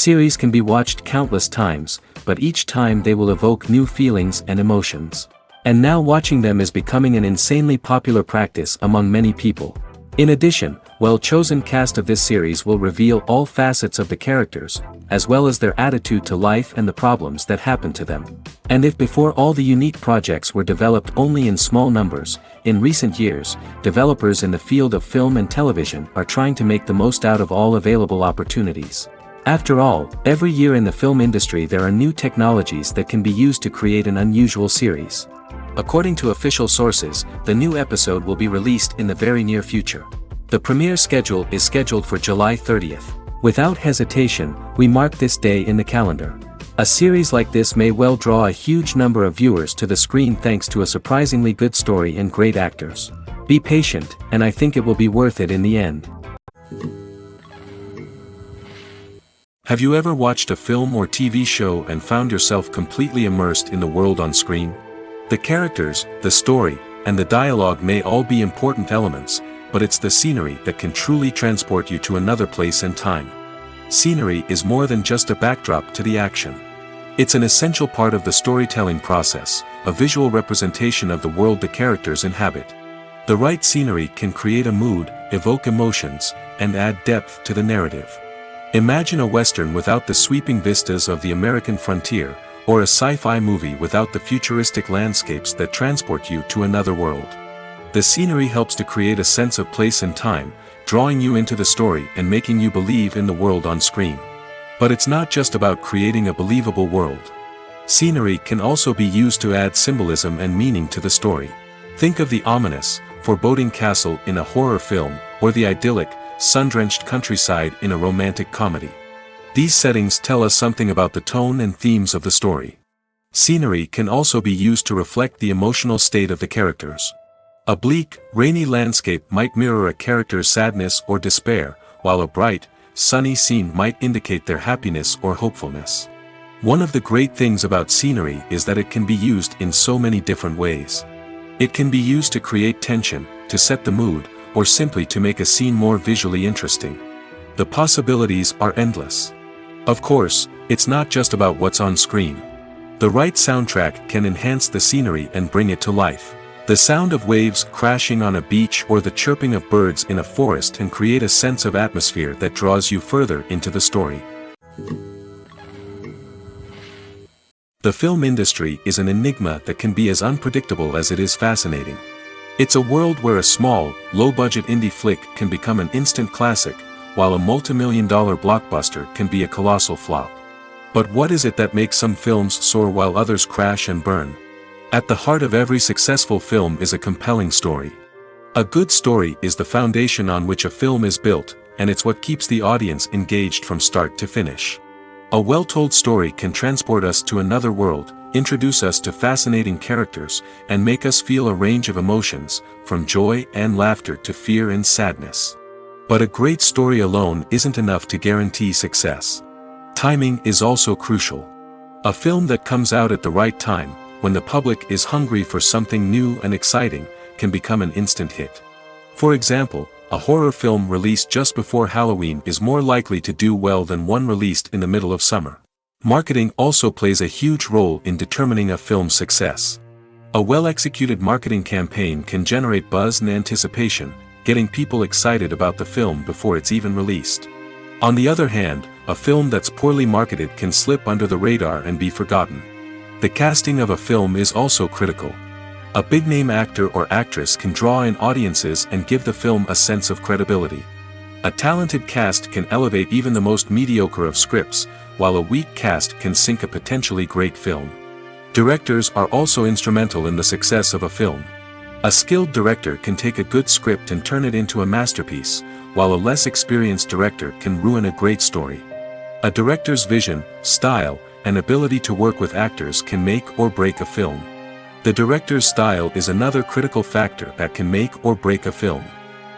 Series can be watched countless times, but each time they will evoke new feelings and emotions. And now watching them is becoming an insanely popular practice among many people. In addition, well-chosen cast of this series will reveal all facets of the characters, as well as their attitude to life and the problems that happen to them. And if before all the unique projects were developed only in small numbers, in recent years, developers in the field of film and television are trying to make the most out of all available opportunities. After all, every year in the film industry there are new technologies that can be used to create an unusual series. According to official sources, the new episode will be released in the very near future. The premiere schedule is scheduled for July 30th. Without hesitation, we mark this day in the calendar. A series like this may well draw a huge number of viewers to the screen thanks to a surprisingly good story and great actors. Be patient, and I think it will be worth it in the end. Have you ever watched a film or TV show and found yourself completely immersed in the world on screen? The characters, the story, and the dialogue may all be important elements, but it's the scenery that can truly transport you to another place and time. Scenery is more than just a backdrop to the action. It's an essential part of the storytelling process, a visual representation of the world the characters inhabit. The right scenery can create a mood, evoke emotions, and add depth to the narrative. Imagine a Western without the sweeping vistas of the American frontier, or a sci-fi movie without the futuristic landscapes that transport you to another world. The scenery helps to create a sense of place and time, drawing you into the story and making you believe in the world on screen. But it's not just about creating a believable world. Scenery can also be used to add symbolism and meaning to the story. Think of the ominous, foreboding castle in a horror film, or the idyllic, sun-drenched countryside in a romantic comedy. These settings tell us something about the tone and themes of the story. Scenery can also be used to reflect the emotional state of the characters. A bleak, rainy landscape might mirror a character's sadness or despair, while a bright, sunny scene might indicate their happiness or hopefulness. One of the great things about scenery is that it can be used in so many different ways. It can be used to create tension, to set the mood, or simply to make a scene more visually interesting. The possibilities are endless. Of course, it's not just about what's on screen. The right soundtrack can enhance the scenery and bring it to life. The sound of waves crashing on a beach or the chirping of birds in a forest can create a sense of atmosphere that draws you further into the story. The film industry is an enigma that can be as unpredictable as it is fascinating. It's a world where a small, low-budget indie flick can become an instant classic, while a multi-million-dollar blockbuster can be a colossal flop. But what is it that makes some films soar while others crash and burn? At the heart of every successful film is a compelling story. A good story is the foundation on which a film is built, and it's what keeps the audience engaged from start to finish. A well-told story can transport us to another world, introduce us to fascinating characters, and make us feel a range of emotions, from joy and laughter to fear and sadness. But a great story alone isn't enough to guarantee success. Timing is also crucial. A film that comes out at the right time, when the public is hungry for something new and exciting, can become an instant hit. For example, a horror film released just before Halloween is more likely to do well than one released in the middle of summer. Marketing also plays a huge role in determining a film's success. A well-executed marketing campaign can generate buzz and anticipation, getting people excited about the film before it's even released. On the other hand, a film that's poorly marketed can slip under the radar and be forgotten. The casting of a film is also critical. A big-name actor or actress can draw in audiences and give the film a sense of credibility. A talented cast can elevate even the most mediocre of scripts, while a weak cast can sink a potentially great film. Directors are also instrumental in the success of a film. A skilled director can take a good script and turn it into a masterpiece, while a less experienced director can ruin a great story. A director's vision, style, and ability to work with actors can make or break a film. The director's style is another critical factor that can make or break a film.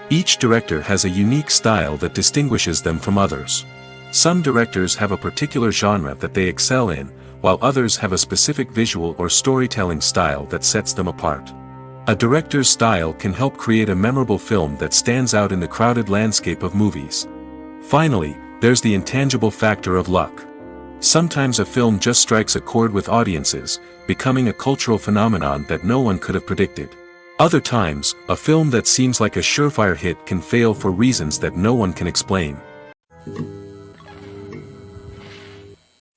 Each director has a unique style that distinguishes them from others. Some directors have a particular genre that they excel in, while others have a specific visual or storytelling style that sets them apart. A director's style can help create a memorable film that stands out in the crowded landscape of movies. Finally, there's the intangible factor of luck. Sometimes a film just strikes a chord with audiences, becoming a cultural phenomenon that no one could have predicted. Other times, a film that seems like a surefire hit can fail for reasons that no one can explain.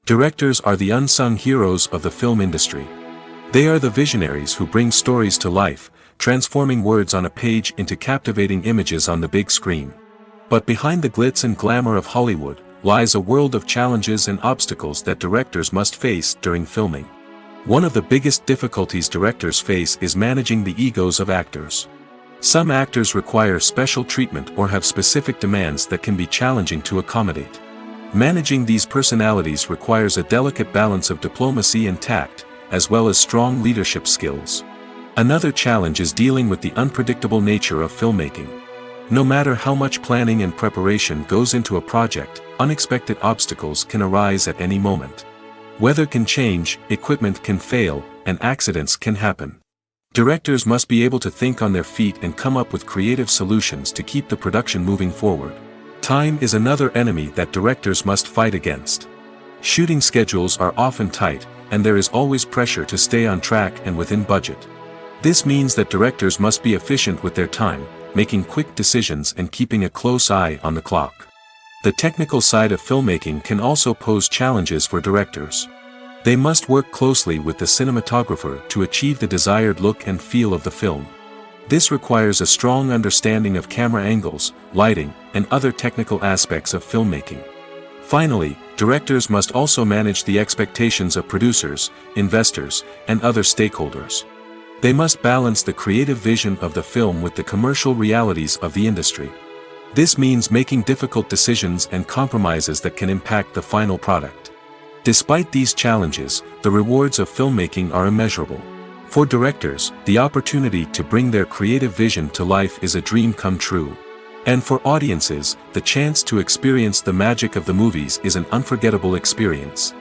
Directors are the unsung heroes of the film industry. They are the visionaries who bring stories to life, transforming words on a page into captivating images on the big screen. But behind the glitz and glamour of Hollywood, lies a world of challenges and obstacles that directors must face during filming. One of the biggest difficulties directors face is managing the egos of actors. Some actors require special treatment or have specific demands that can be challenging to accommodate. Managing these personalities requires a delicate balance of diplomacy and tact, as well as strong leadership skills. Another challenge is dealing with the unpredictable nature of filmmaking. No matter how much planning and preparation goes into a project, unexpected obstacles can arise at any moment. Weather can change, equipment can fail, and accidents can happen. Directors must be able to think on their feet and come up with creative solutions to keep the production moving forward. Time is another enemy that directors must fight against. Shooting schedules are often tight, and there is always pressure to stay on track and within budget. This means that directors must be efficient with their time, making quick decisions and keeping a close eye on the clock. The technical side of filmmaking can also pose challenges for directors. They must work closely with the cinematographer to achieve the desired look and feel of the film. This requires a strong understanding of camera angles, lighting, and other technical aspects of filmmaking. Finally, directors must also manage the expectations of producers, investors, and other stakeholders. They must balance the creative vision of the film with the commercial realities of the industry. This means making difficult decisions and compromises that can impact the final product. Despite these challenges, the rewards of filmmaking are immeasurable. For directors, the opportunity to bring their creative vision to life is a dream come true. And for audiences, the chance to experience the magic of the movies is an unforgettable experience.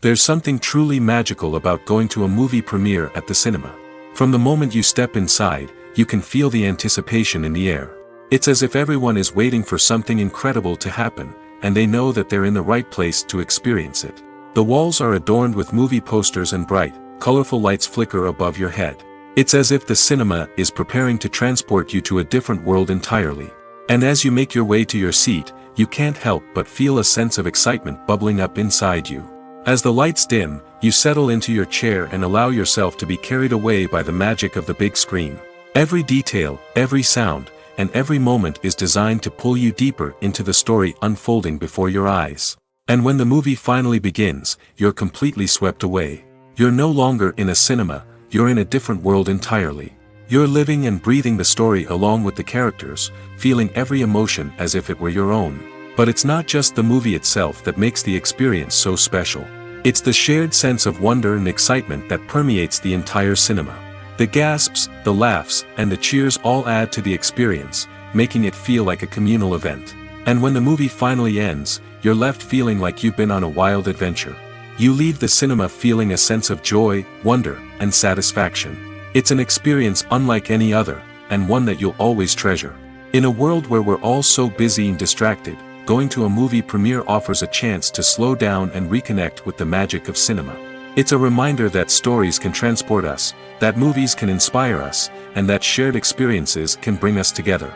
There's something truly magical about going to a movie premiere at the cinema. From the moment you step inside, you can feel the anticipation in the air. It's as if everyone is waiting for something incredible to happen, and they know that they're in the right place to experience it. The walls are adorned with movie posters and bright, colorful lights flicker above your head. It's as if the cinema is preparing to transport you to a different world entirely. And as you make your way to your seat, you can't help but feel a sense of excitement bubbling up inside you. As the lights dim, you settle into your chair and allow yourself to be carried away by the magic of the big screen. Every detail, every sound, and every moment is designed to pull you deeper into the story unfolding before your eyes. And when the movie finally begins, you're completely swept away. You're no longer in a cinema, you're in a different world entirely. You're living and breathing the story along with the characters, feeling every emotion as if it were your own. But it's not just the movie itself that makes the experience so special. It's the shared sense of wonder and excitement that permeates the entire cinema. The gasps, the laughs, and the cheers all add to the experience, making it feel like a communal event. And when the movie finally ends, you're left feeling like you've been on a wild adventure. You leave the cinema feeling a sense of joy, wonder, and satisfaction. It's an experience unlike any other, and one that you'll always treasure. In a world where we're all so busy and distracted, going to a movie premiere offers a chance to slow down and reconnect with the magic of cinema. It's a reminder that stories can transport us, that movies can inspire us, and that shared experiences can bring us together.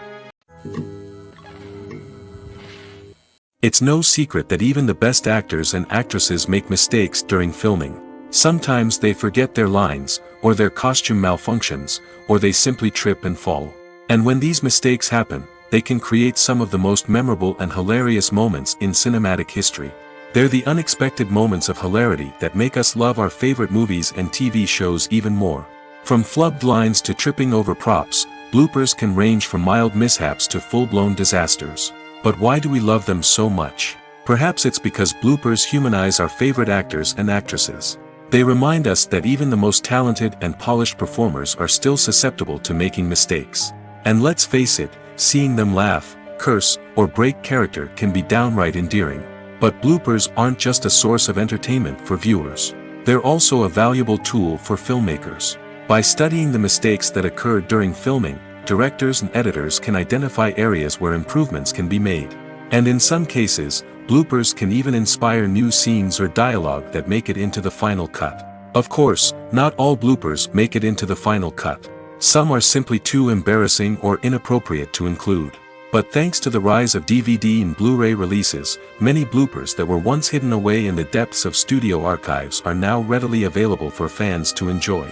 It's no secret that even the best actors and actresses make mistakes during filming. Sometimes they forget their lines, or their costume malfunctions, or they simply trip and fall. And when these mistakes happen, they can create some of the most memorable and hilarious moments in cinematic history. They're the unexpected moments of hilarity that make us love our favorite movies and TV shows even more. From flubbed lines to tripping over props, bloopers can range from mild mishaps to full-blown disasters. But why do we love them so much? Perhaps it's because bloopers humanize our favorite actors and actresses. They remind us that even the most talented and polished performers are still susceptible to making mistakes. And let's face it, seeing them laugh, curse, or break character can be downright endearing. But bloopers aren't just a source of entertainment for viewers. They're also a valuable tool for filmmakers. By studying the mistakes that occur during filming, directors and editors can identify areas where improvements can be made. And in some cases, bloopers can even inspire new scenes or dialogue that make it into the final cut. Of course, not all bloopers make it into the final cut. Some are simply too embarrassing or inappropriate to include. But thanks to the rise of DVD and Blu-ray releases, many bloopers that were once hidden away in the depths of studio archives are now readily available for fans to enjoy.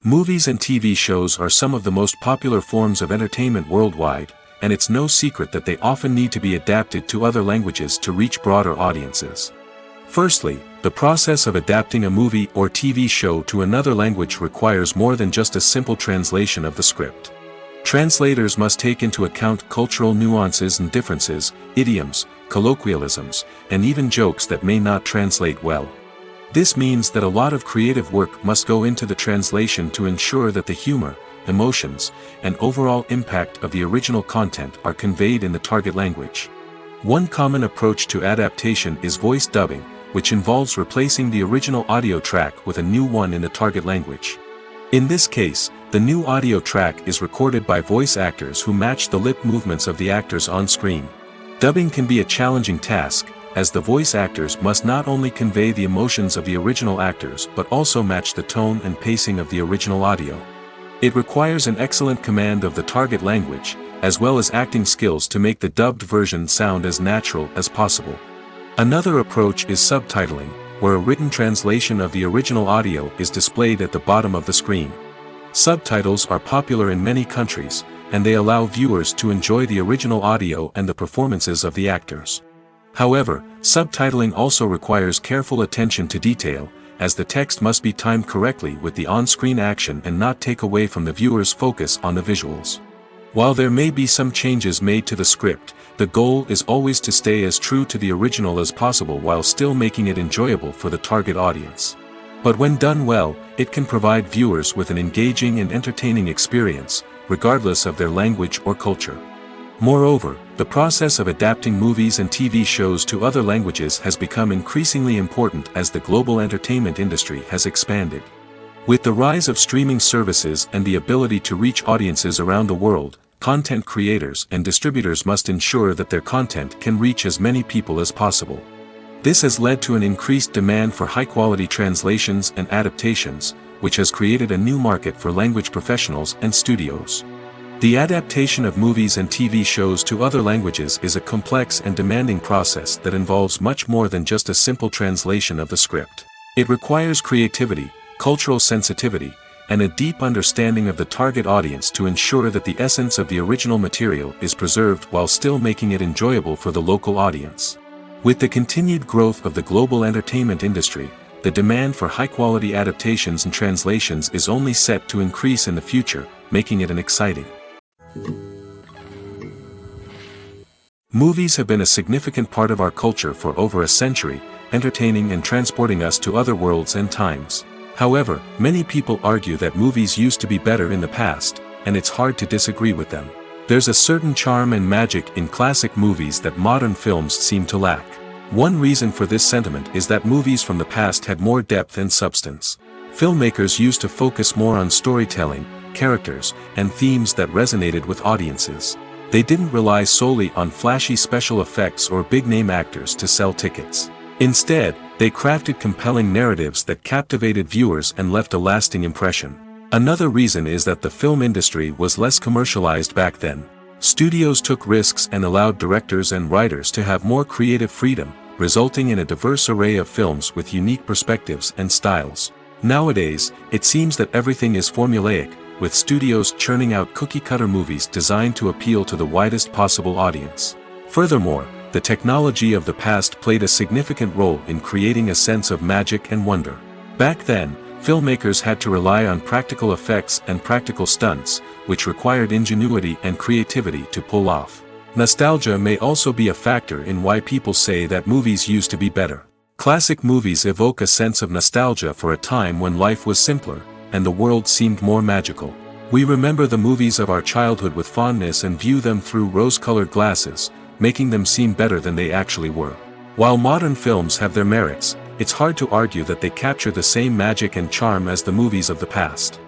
Movies and TV shows are some of the most popular forms of entertainment worldwide, and it's no secret that they often need to be adapted to other languages to reach broader audiences. Firstly, the process of adapting a movie or TV show to another language requires more than just a simple translation of the script. Translators must take into account cultural nuances and differences, idioms, colloquialisms, and even jokes that may not translate well. This means that a lot of creative work must go into the translation to ensure that the humor, emotions, and overall impact of the original content are conveyed in the target language. One common approach to adaptation is voice dubbing, which involves replacing the original audio track with a new one in the target language. In this case, the new audio track is recorded by voice actors who match the lip movements of the actors on screen. Dubbing can be a challenging task, as the voice actors must not only convey the emotions of the original actors but also match the tone and pacing of the original audio. It requires an excellent command of the target language, as well as acting skills to make the dubbed version sound as natural as possible. Another approach is subtitling, where a written translation of the original audio is displayed at the bottom of the screen. Subtitles are popular in many countries, and they allow viewers to enjoy the original audio and the performances of the actors. However, subtitling also requires careful attention to detail, as the text must be timed correctly with the on-screen action and not take away from the viewer's focus on the visuals. While there may be some changes made to the script, the goal is always to stay as true to the original as possible while still making it enjoyable for the target audience. But when done well, it can provide viewers with an engaging and entertaining experience, regardless of their language or culture. Moreover, the process of adapting movies and TV shows to other languages has become increasingly important as the global entertainment industry has expanded. With the rise of streaming services and the ability to reach audiences around the world, content creators and distributors must ensure that their content can reach as many people as possible. This has led to an increased demand for high-quality translations and adaptations, which has created a new market for language professionals and studios. The adaptation of movies and TV shows to other languages is a complex and demanding process that involves much more than just a simple translation of the script. It requires creativity, cultural sensitivity, and a deep understanding of the target audience to ensure that the essence of the original material is preserved while still making it enjoyable for the local audience. With the continued growth of the global entertainment industry, the demand for high-quality adaptations and translations is only set to increase in the future, making it exciting. Movies have been a significant part of our culture for over a century, entertaining and transporting us to other worlds and times. However, many people argue that movies used to be better in the past, and it's hard to disagree with them. There's a certain charm and magic in classic movies that modern films seem to lack. One reason for this sentiment is that movies from the past had more depth and substance. Filmmakers used to focus more on storytelling, characters, and themes that resonated with audiences. They didn't rely solely on flashy special effects or big-name actors to sell tickets. Instead, they crafted compelling narratives that captivated viewers and left a lasting impression. Another reason is that the film industry was less commercialized back then. Studios took risks and allowed directors and writers to have more creative freedom, resulting in a diverse array of films with unique perspectives and styles. Nowadays, it seems that everything is formulaic, with studios churning out cookie-cutter movies designed to appeal to the widest possible audience. Furthermore, the technology of the past played a significant role in creating a sense of magic and wonder. Back then, filmmakers had to rely on practical effects and practical stunts, which required ingenuity and creativity to pull off. Nostalgia may also be a factor in why people say that movies used to be better. Classic movies evoke a sense of nostalgia for a time when life was simpler, and the world seemed more magical. We remember the movies of our childhood with fondness and view them through rose-colored glasses, making them seem better than they actually were. While modern films have their merits, it's hard to argue that they capture the same magic and charm as the movies of the past.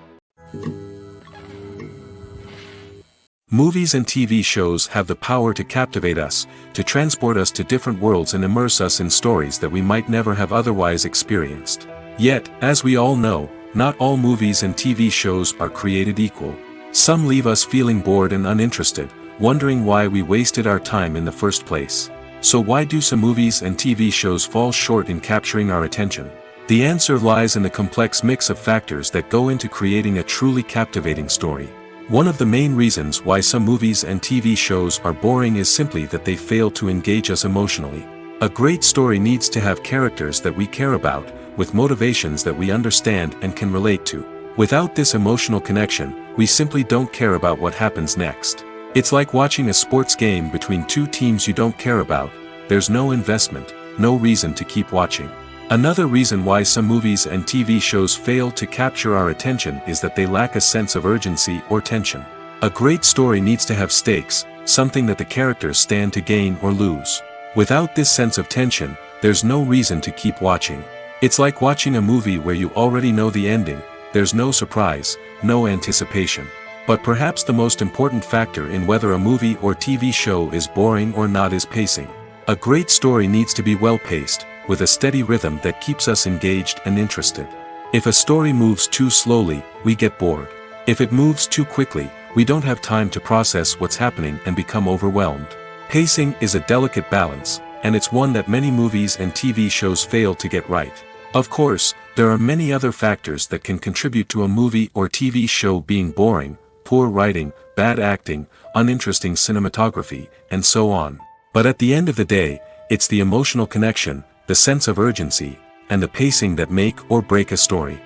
Movies and TV shows have the power to captivate us, to transport us to different worlds and immerse us in stories that we might never have otherwise experienced. Yet, as we all know, not all movies and TV shows are created equal. Some leave us feeling bored and uninterested, wondering why we wasted our time in the first place. So why do some movies and TV shows fall short in capturing our attention? The answer lies in the complex mix of factors that go into creating a truly captivating story. One of the main reasons why some movies and TV shows are boring is simply that they fail to engage us emotionally. A great story needs to have characters that we care about, with motivations that we understand and can relate to. Without this emotional connection, we simply don't care about what happens next. It's like watching a sports game between two teams you don't care about. There's no investment, no reason to keep watching. Another reason why some movies and TV shows fail to capture our attention is that they lack a sense of urgency or tension. A great story needs to have stakes, something that the characters stand to gain or lose. Without this sense of tension, there's no reason to keep watching. It's like watching a movie where you already know the ending. There's no surprise, no anticipation. But perhaps the most important factor in whether a movie or TV show is boring or not is pacing. A great story needs to be well-paced, with a steady rhythm that keeps us engaged and interested. If a story moves too slowly, we get bored. If it moves too quickly, we don't have time to process what's happening and become overwhelmed. Pacing is a delicate balance, and it's one that many movies and TV shows fail to get right. Of course, there are many other factors that can contribute to a movie or TV show being boring: poor writing, bad acting, uninteresting cinematography, and so on. But at the end of the day, it's the emotional connection, the sense of urgency, and the pacing that make or break a story.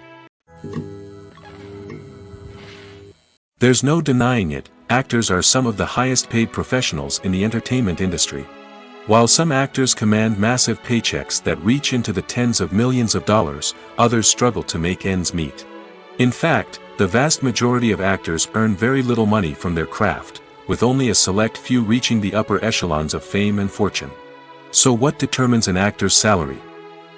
There's no denying it, actors are some of the highest paid professionals in the entertainment industry. While some actors command massive paychecks that reach into the tens of millions of dollars, others struggle to make ends meet. In fact, the vast majority of actors earn very little money from their craft, with only a select few reaching the upper echelons of fame and fortune. So what determines an actor's salary?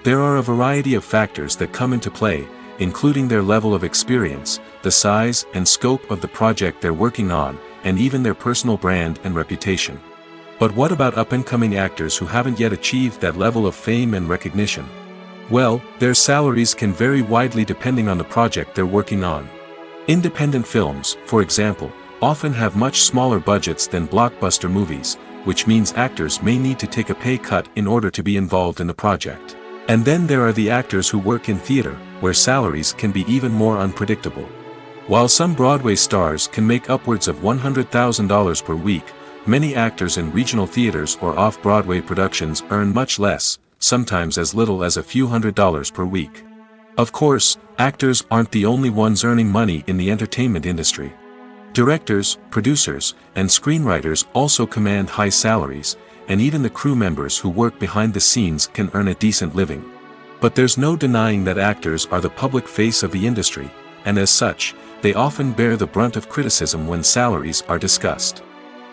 There are a variety of factors that come into play, including their level of experience, the size and scope of the project they're working on, and even their personal brand and reputation. But what about up-and-coming actors who haven't yet achieved that level of fame and recognition? Well, their salaries can vary widely depending on the project they're working on. Independent films, for example, often have much smaller budgets than blockbuster movies, which means actors may need to take a pay cut in order to be involved in the project. And then there are the actors who work in theater, where salaries can be even more unpredictable. While some Broadway stars can make upwards of $100,000 per week, many actors in regional theaters or off-Broadway productions earn much less, sometimes as little as a few $100s per week. Of course, actors aren't the only ones earning money in the entertainment industry. Directors, producers, and screenwriters also command high salaries, and even the crew members who work behind the scenes can earn a decent living. But there's no denying that actors are the public face of the industry, and as such, they often bear the brunt of criticism when salaries are discussed.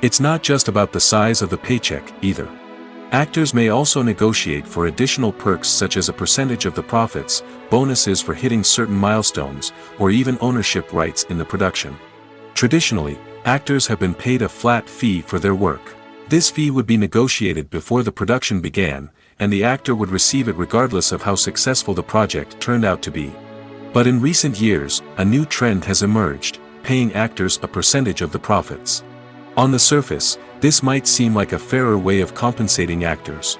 It's not just about the size of the paycheck, either. Actors may also negotiate for additional perks such as a percentage of the profits, bonuses for hitting certain milestones, or even ownership rights in the production. Traditionally, actors have been paid a flat fee for their work. This fee would be negotiated before the production began, and the actor would receive it regardless of how successful the project turned out to be. But in recent years, a new trend has emerged, paying actors a percentage of the profits. On the surface, this might seem like a fairer way of compensating actors.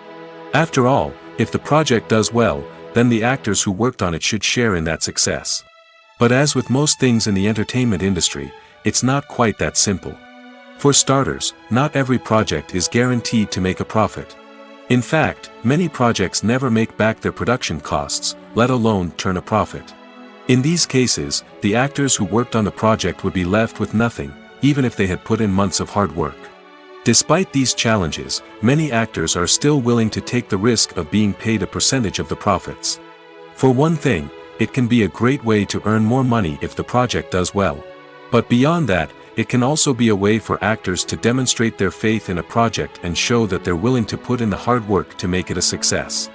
After all, if the project does well, then the actors who worked on it should share in that success. But as with most things in the entertainment industry, it's not quite that simple. For starters, not every project is guaranteed to make a profit. In fact, many projects never make back their production costs, let alone turn a profit. In these cases, the actors who worked on the project would be left with nothing, even if they had put in months of hard work. Despite these challenges, many actors are still willing to take the risk of being paid a percentage of the profits. For one thing, it can be a great way to earn more money if the project does well. But beyond that, it can also be a way for actors to demonstrate their faith in a project and show that they're willing to put in the hard work to make it a success.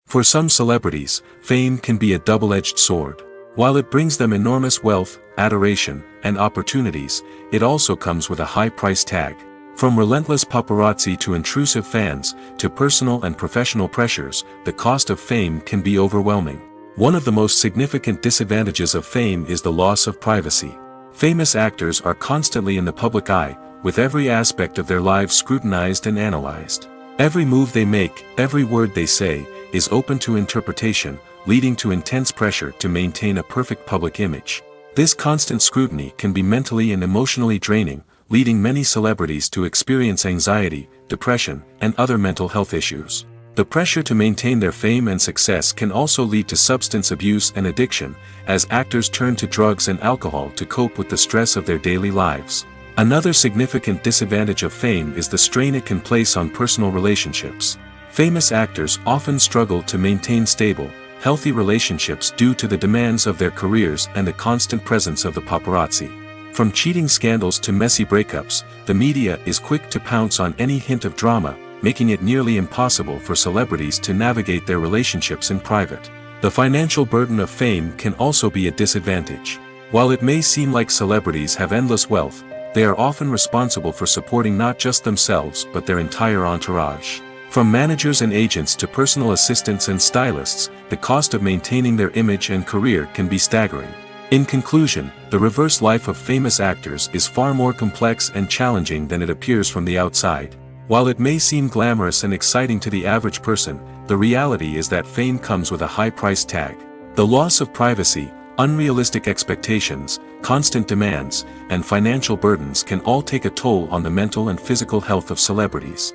For some celebrities, fame can be a double-edged sword. While it brings them enormous wealth, adoration, and opportunities, it also comes with a high price tag. From relentless paparazzi to intrusive fans, to personal and professional pressures, the cost of fame can be overwhelming. One of the most significant disadvantages of fame is the loss of privacy. Famous actors are constantly in the public eye, with every aspect of their lives scrutinized and analyzed. Every move they make, every word they say, is open to interpretation, leading to intense pressure to maintain a perfect public image. This constant scrutiny can be mentally and emotionally draining, leading many celebrities to experience anxiety, depression, and other mental health issues. The pressure to maintain their fame and success can also lead to substance abuse and addiction, as actors turn to drugs and alcohol to cope with the stress of their daily lives. Another significant disadvantage of fame is the strain it can place on personal relationships. Famous actors often struggle to maintain stable, healthy relationships due to the demands of their careers and the constant presence of the paparazzi. From cheating scandals to messy breakups, the media is quick to pounce on any hint of drama, making it nearly impossible for celebrities to navigate their relationships in private. The financial burden of fame can also be a disadvantage. While it may seem like celebrities have endless wealth, they are often responsible for supporting not just themselves but their entire entourage. From managers and agents to personal assistants and stylists, the cost of maintaining their image and career can be staggering. In conclusion, the reverse life of famous actors is far more complex and challenging than it appears from the outside. While it may seem glamorous and exciting to the average person, the reality is that fame comes with a high price tag. The loss of privacy, unrealistic expectations, constant demands, and financial burdens can all take a toll on the mental and physical health of celebrities.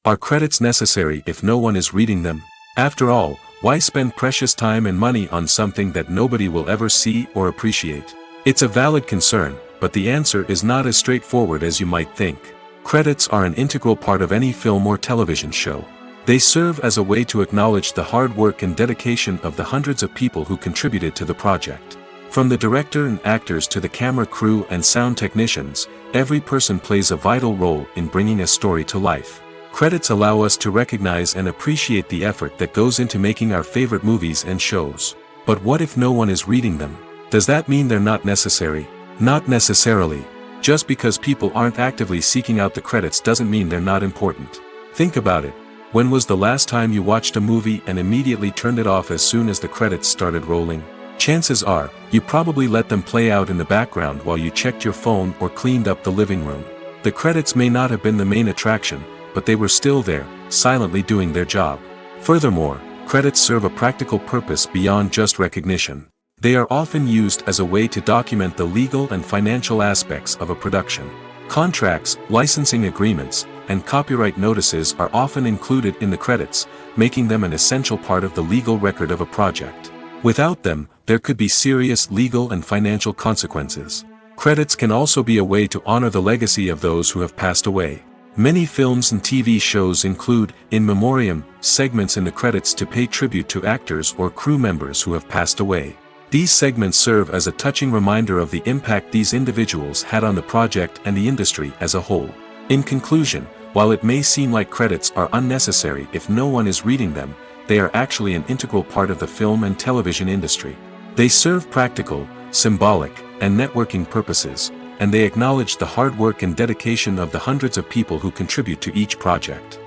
Are credits necessary if no one is reading them? After all, why spend precious time and money on something that nobody will ever see or appreciate? It's a valid concern, but the answer is not as straightforward as you might think. Credits are an integral part of any film or television show. They serve as a way to acknowledge the hard work and dedication of the hundreds of people who contributed to the project. From the director and actors to the camera crew and sound technicians, every person plays a vital role in bringing a story to life. Credits allow us to recognize and appreciate the effort that goes into making our favorite movies and shows. But what if no one is reading them? Does that mean they're not necessary? Not necessarily. Just because people aren't actively seeking out the credits doesn't mean they're not important. Think about it. When was the last time you watched a movie and immediately turned it off as soon as the credits started rolling? Chances are, you probably let them play out in the background while you checked your phone or cleaned up the living room. The credits may not have been the main attraction, but they were still there, silently doing their job. Furthermore, credits serve a practical purpose beyond just recognition. They are often used as a way to document the legal and financial aspects of a production. Contracts, licensing agreements, and copyright notices are often included in the credits, making them an essential part of the legal record of a project. Without them, there could be serious legal and financial consequences. Credits can also be a way to honor the legacy of those who have passed away. Many films and TV shows include, in memoriam, segments in the credits to pay tribute to actors or crew members who have passed away. These segments serve as a touching reminder of the impact these individuals had on the project and the industry as a whole. In conclusion, while it may seem like credits are unnecessary if no one is reading them, they are actually an integral part of the film and television industry. They serve practical, symbolic, and networking purposes, and they acknowledge the hard work and dedication of the hundreds of people who contribute to each project.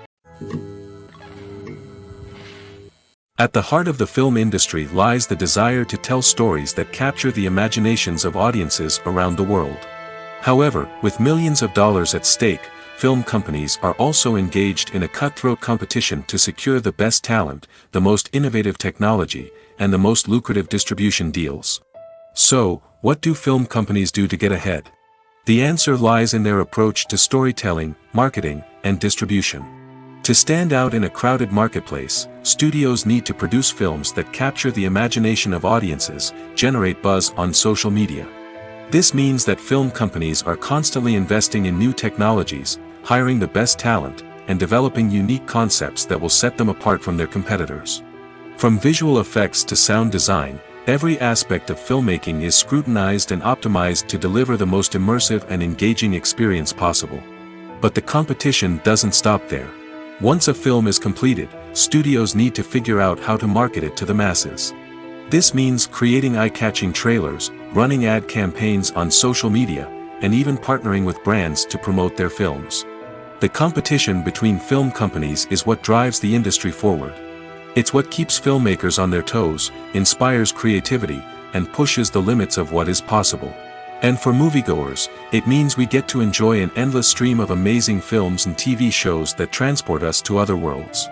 At the heart of the film industry lies the desire to tell stories that capture the imaginations of audiences around the world. However, with millions of dollars at stake, film companies are also engaged in a cutthroat competition to secure the best talent, the most innovative technology, and the most lucrative distribution deals. So, what do film companies do to get ahead? The answer lies in their approach to storytelling, marketing, and distribution. To stand out in a crowded marketplace, studios need to produce films that capture the imagination of audiences, generate buzz on social media. This means that film companies are constantly investing in new technologies, hiring the best talent, and developing unique concepts that will set them apart from their competitors. From visual effects to sound design, every aspect of filmmaking is scrutinized and optimized to deliver the most immersive and engaging experience possible. But the competition doesn't stop there. Once a film is completed, studios need to figure out how to market it to the masses. This means creating eye-catching trailers, running ad campaigns on social media, and even partnering with brands to promote their films. The competition between film companies is what drives the industry forward. It's what keeps filmmakers on their toes, inspires creativity, and pushes the limits of what is possible. And for moviegoers, it means we get to enjoy an endless stream of amazing films and TV shows that transport us to other worlds.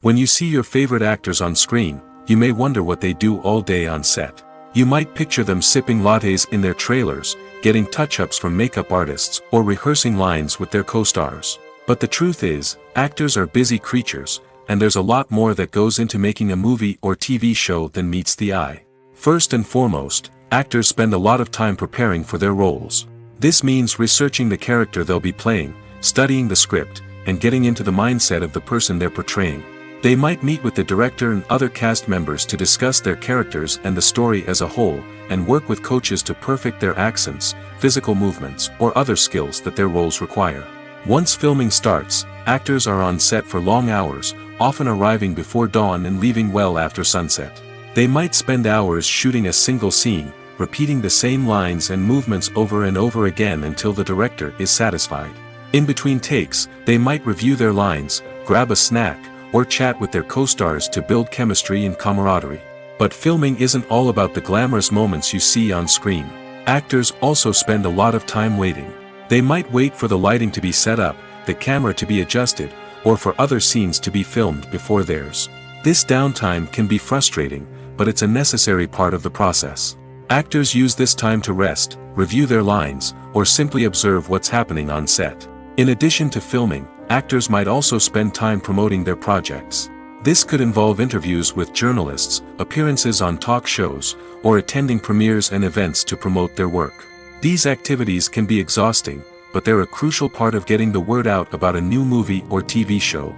When you see your favorite actors on screen, you may wonder what they do all day on set. You might picture them sipping lattes in their trailers, getting touch-ups from makeup artists, or rehearsing lines with their co-stars. But the truth is, actors are busy creatures, and there's a lot more that goes into making a movie or TV show than meets the eye. First and foremost, actors spend a lot of time preparing for their roles. This means researching the character they'll be playing, studying the script, and getting into the mindset of the person they're portraying. They might meet with the director and other cast members to discuss their characters and the story as a whole, and work with coaches to perfect their accents, physical movements, or other skills that their roles require. Once filming starts, actors are on set for long hours, often arriving before dawn and leaving well after sunset. They might spend hours shooting a single scene, repeating the same lines and movements over and over again until the director is satisfied. In between takes, they might review their lines, grab a snack, or chat with their co-stars to build chemistry and camaraderie. But filming isn't all about the glamorous moments you see on screen. Actors also spend a lot of time waiting. They might wait for the lighting to be set up, the camera to be adjusted, or for other scenes to be filmed before theirs. This downtime can be frustrating, but it's a necessary part of the process. Actors use this time to rest, review their lines, or simply observe what's happening on set. In addition to filming, actors might also spend time promoting their projects. This could involve interviews with journalists, appearances on talk shows, or attending premieres and events to promote their work. These activities can be exhausting, but they're a crucial part of getting the word out about a new movie or TV show.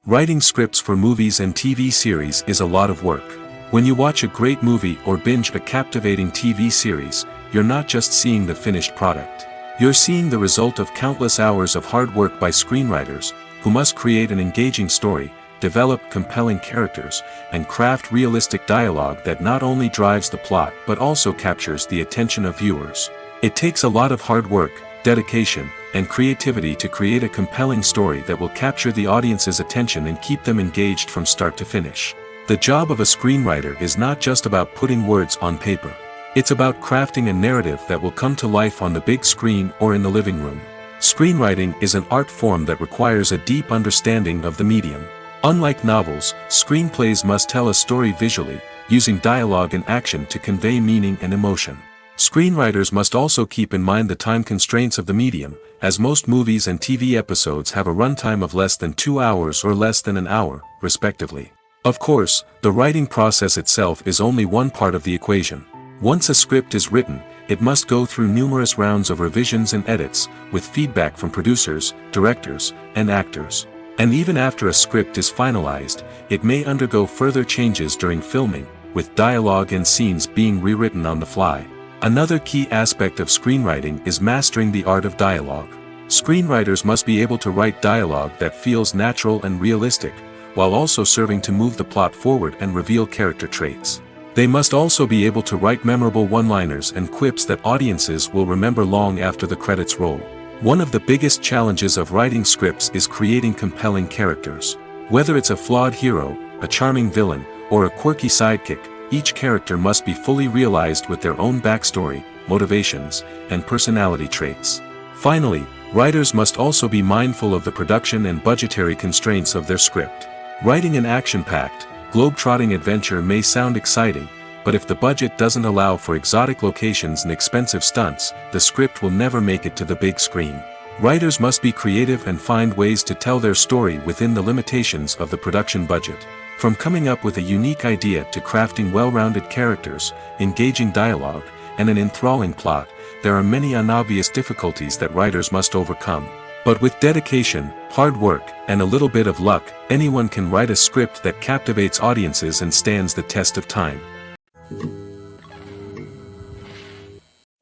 Writing scripts for movies and TV series is a lot of work. When you watch a great movie or binge a captivating TV series, you're not just seeing the finished product. You're seeing the result of countless hours of hard work by screenwriters, who must create an engaging story, develop compelling characters, and craft realistic dialogue that not only drives the plot but also captures the attention of viewers. It takes a lot of hard work, dedication, and creativity to create a compelling story that will capture the audience's attention and keep them engaged from start to finish. The job of a screenwriter is not just about putting words on paper. It's about crafting a narrative that will come to life on the big screen or in the living room. Screenwriting is an art form that requires a deep understanding of the medium. Unlike novels, screenplays must tell a story visually, using dialogue and action to convey meaning and emotion. Screenwriters must also keep in mind the time constraints of the medium, as most movies and TV episodes have a runtime of less than 2 hours or less than an hour, respectively. Of course, the writing process itself is only one part of the equation. Once a script is written, it must go through numerous rounds of revisions and edits, with feedback from producers, directors, and actors. And even after a script is finalized, it may undergo further changes during filming, with dialogue and scenes being rewritten on the fly. Another key aspect of screenwriting is mastering the art of dialogue. Screenwriters must be able to write dialogue that feels natural and realistic, while also serving to move the plot forward and reveal character traits. They must also be able to write memorable one-liners and quips that audiences will remember long after the credits roll. One of the biggest challenges of writing scripts is creating compelling characters. Whether it's a flawed hero, a charming villain, or a quirky sidekick, each character must be fully realized with their own backstory, motivations, and personality traits. Finally, writers must also be mindful of the production and budgetary constraints of their script. Writing an action-packed, globe-trotting adventure may sound exciting, but if the budget doesn't allow for exotic locations and expensive stunts, the script will never make it to the big screen. Writers must be creative and find ways to tell their story within the limitations of the production budget. From coming up with a unique idea to crafting well-rounded characters, engaging dialogue, and an enthralling plot, there are many unobvious difficulties that writers must overcome. But with dedication, hard work, and a little bit of luck, anyone can write a script that captivates audiences and stands the test of time.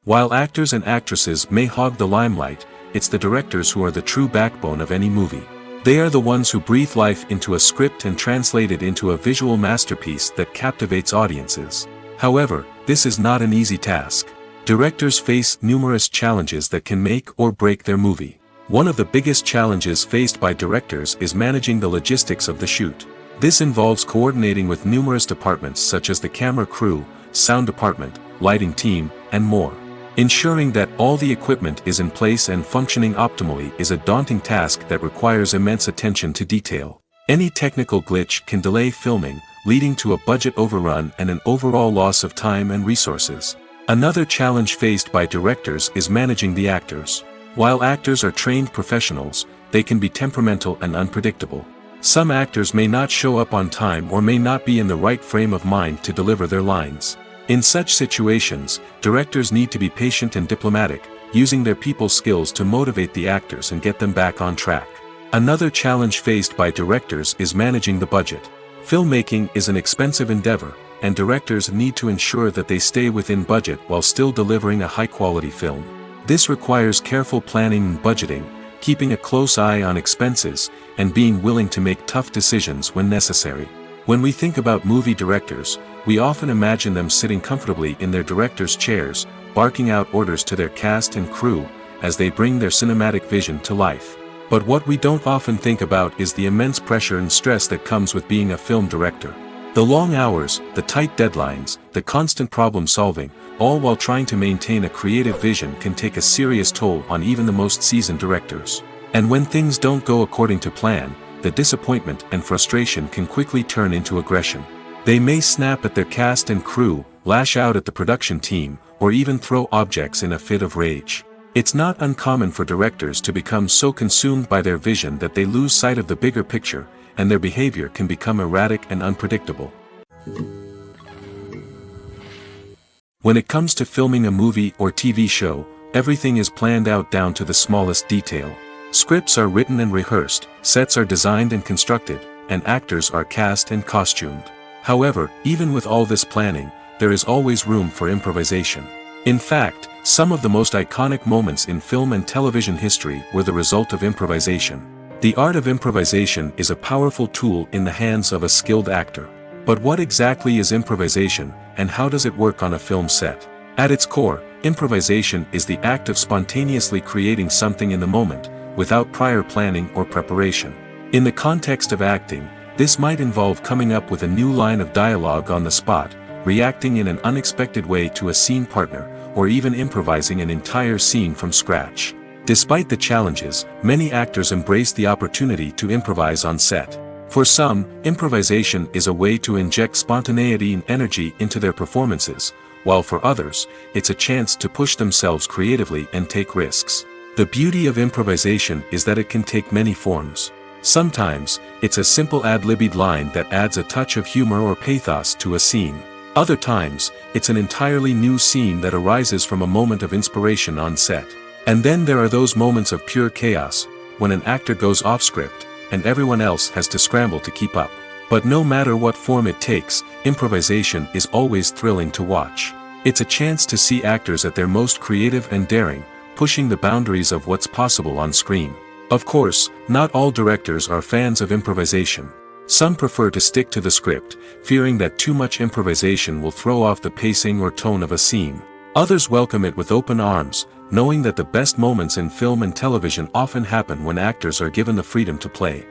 While actors and actresses may hog the limelight, it's the directors who are the true backbone of any movie. They are the ones who breathe life into a script and translate it into a visual masterpiece that captivates audiences. However, this is not an easy task. Directors face numerous challenges that can make or break their movie. One of the biggest challenges faced by directors is managing the logistics of the shoot. This involves coordinating with numerous departments such as the camera crew, sound department, lighting team, and more. Ensuring that all the equipment is in place and functioning optimally is a daunting task that requires immense attention to detail. Any technical glitch can delay filming, leading to a budget overrun and an overall loss of time and resources. Another challenge faced by directors is managing the actors. While actors are trained professionals, they can be temperamental and unpredictable. Some actors may not show up on time or may not be in the right frame of mind to deliver their lines. In such situations, directors need to be patient and diplomatic, using their people skills to motivate the actors and get them back on track. Another challenge faced by directors is managing the budget. Filmmaking is an expensive endeavor, and directors need to ensure that they stay within budget while still delivering a high-quality film. This requires careful planning and budgeting, keeping a close eye on expenses, and being willing to make tough decisions when necessary. When we think about movie directors, we often imagine them sitting comfortably in their director's chairs, barking out orders to their cast and crew, as they bring their cinematic vision to life. But what we don't often think about is the immense pressure and stress that comes with being a film director. The long hours, the tight deadlines, the constant problem solving, all while trying to maintain a creative vision can take a serious toll on even the most seasoned directors. And when things don't go according to plan, the disappointment and frustration can quickly turn into aggression. They may snap at their cast and crew, lash out at the production team, or even throw objects in a fit of rage. It's not uncommon for directors to become so consumed by their vision that they lose sight of the bigger picture, and their behavior can become erratic and unpredictable. When it comes to filming a movie or TV show, everything is planned out down to the smallest detail. Scripts are written and rehearsed, sets are designed and constructed, and actors are cast and costumed. However, even with all this planning, there is always room for improvisation. In fact, some of the most iconic moments in film and television history were the result of improvisation. The art of improvisation is a powerful tool in the hands of a skilled actor. But what exactly is improvisation, and how does it work on a film set? At its core, improvisation is the act of spontaneously creating something in the moment, without prior planning or preparation. In the context of acting, this might involve coming up with a new line of dialogue on the spot, reacting in an unexpected way to a scene partner, or even improvising an entire scene from scratch. Despite the challenges, many actors embrace the opportunity to improvise on set. For some, improvisation is a way to inject spontaneity and energy into their performances, while for others, it's a chance to push themselves creatively and take risks. The beauty of improvisation is that it can take many forms. Sometimes, it's a simple ad-libbed line that adds a touch of humor or pathos to a scene. Other times, it's an entirely new scene that arises from a moment of inspiration on set. And then there are those moments of pure chaos, when an actor goes off script, and everyone else has to scramble to keep up. But no matter what form it takes, improvisation is always thrilling to watch. It's a chance to see actors at their most creative and daring, pushing the boundaries of what's possible on screen. Of course, not all directors are fans of improvisation. Some prefer to stick to the script, fearing that too much improvisation will throw off the pacing or tone of a scene. Others welcome it with open arms, knowing that the best moments in film and television often happen when actors are given the freedom to play.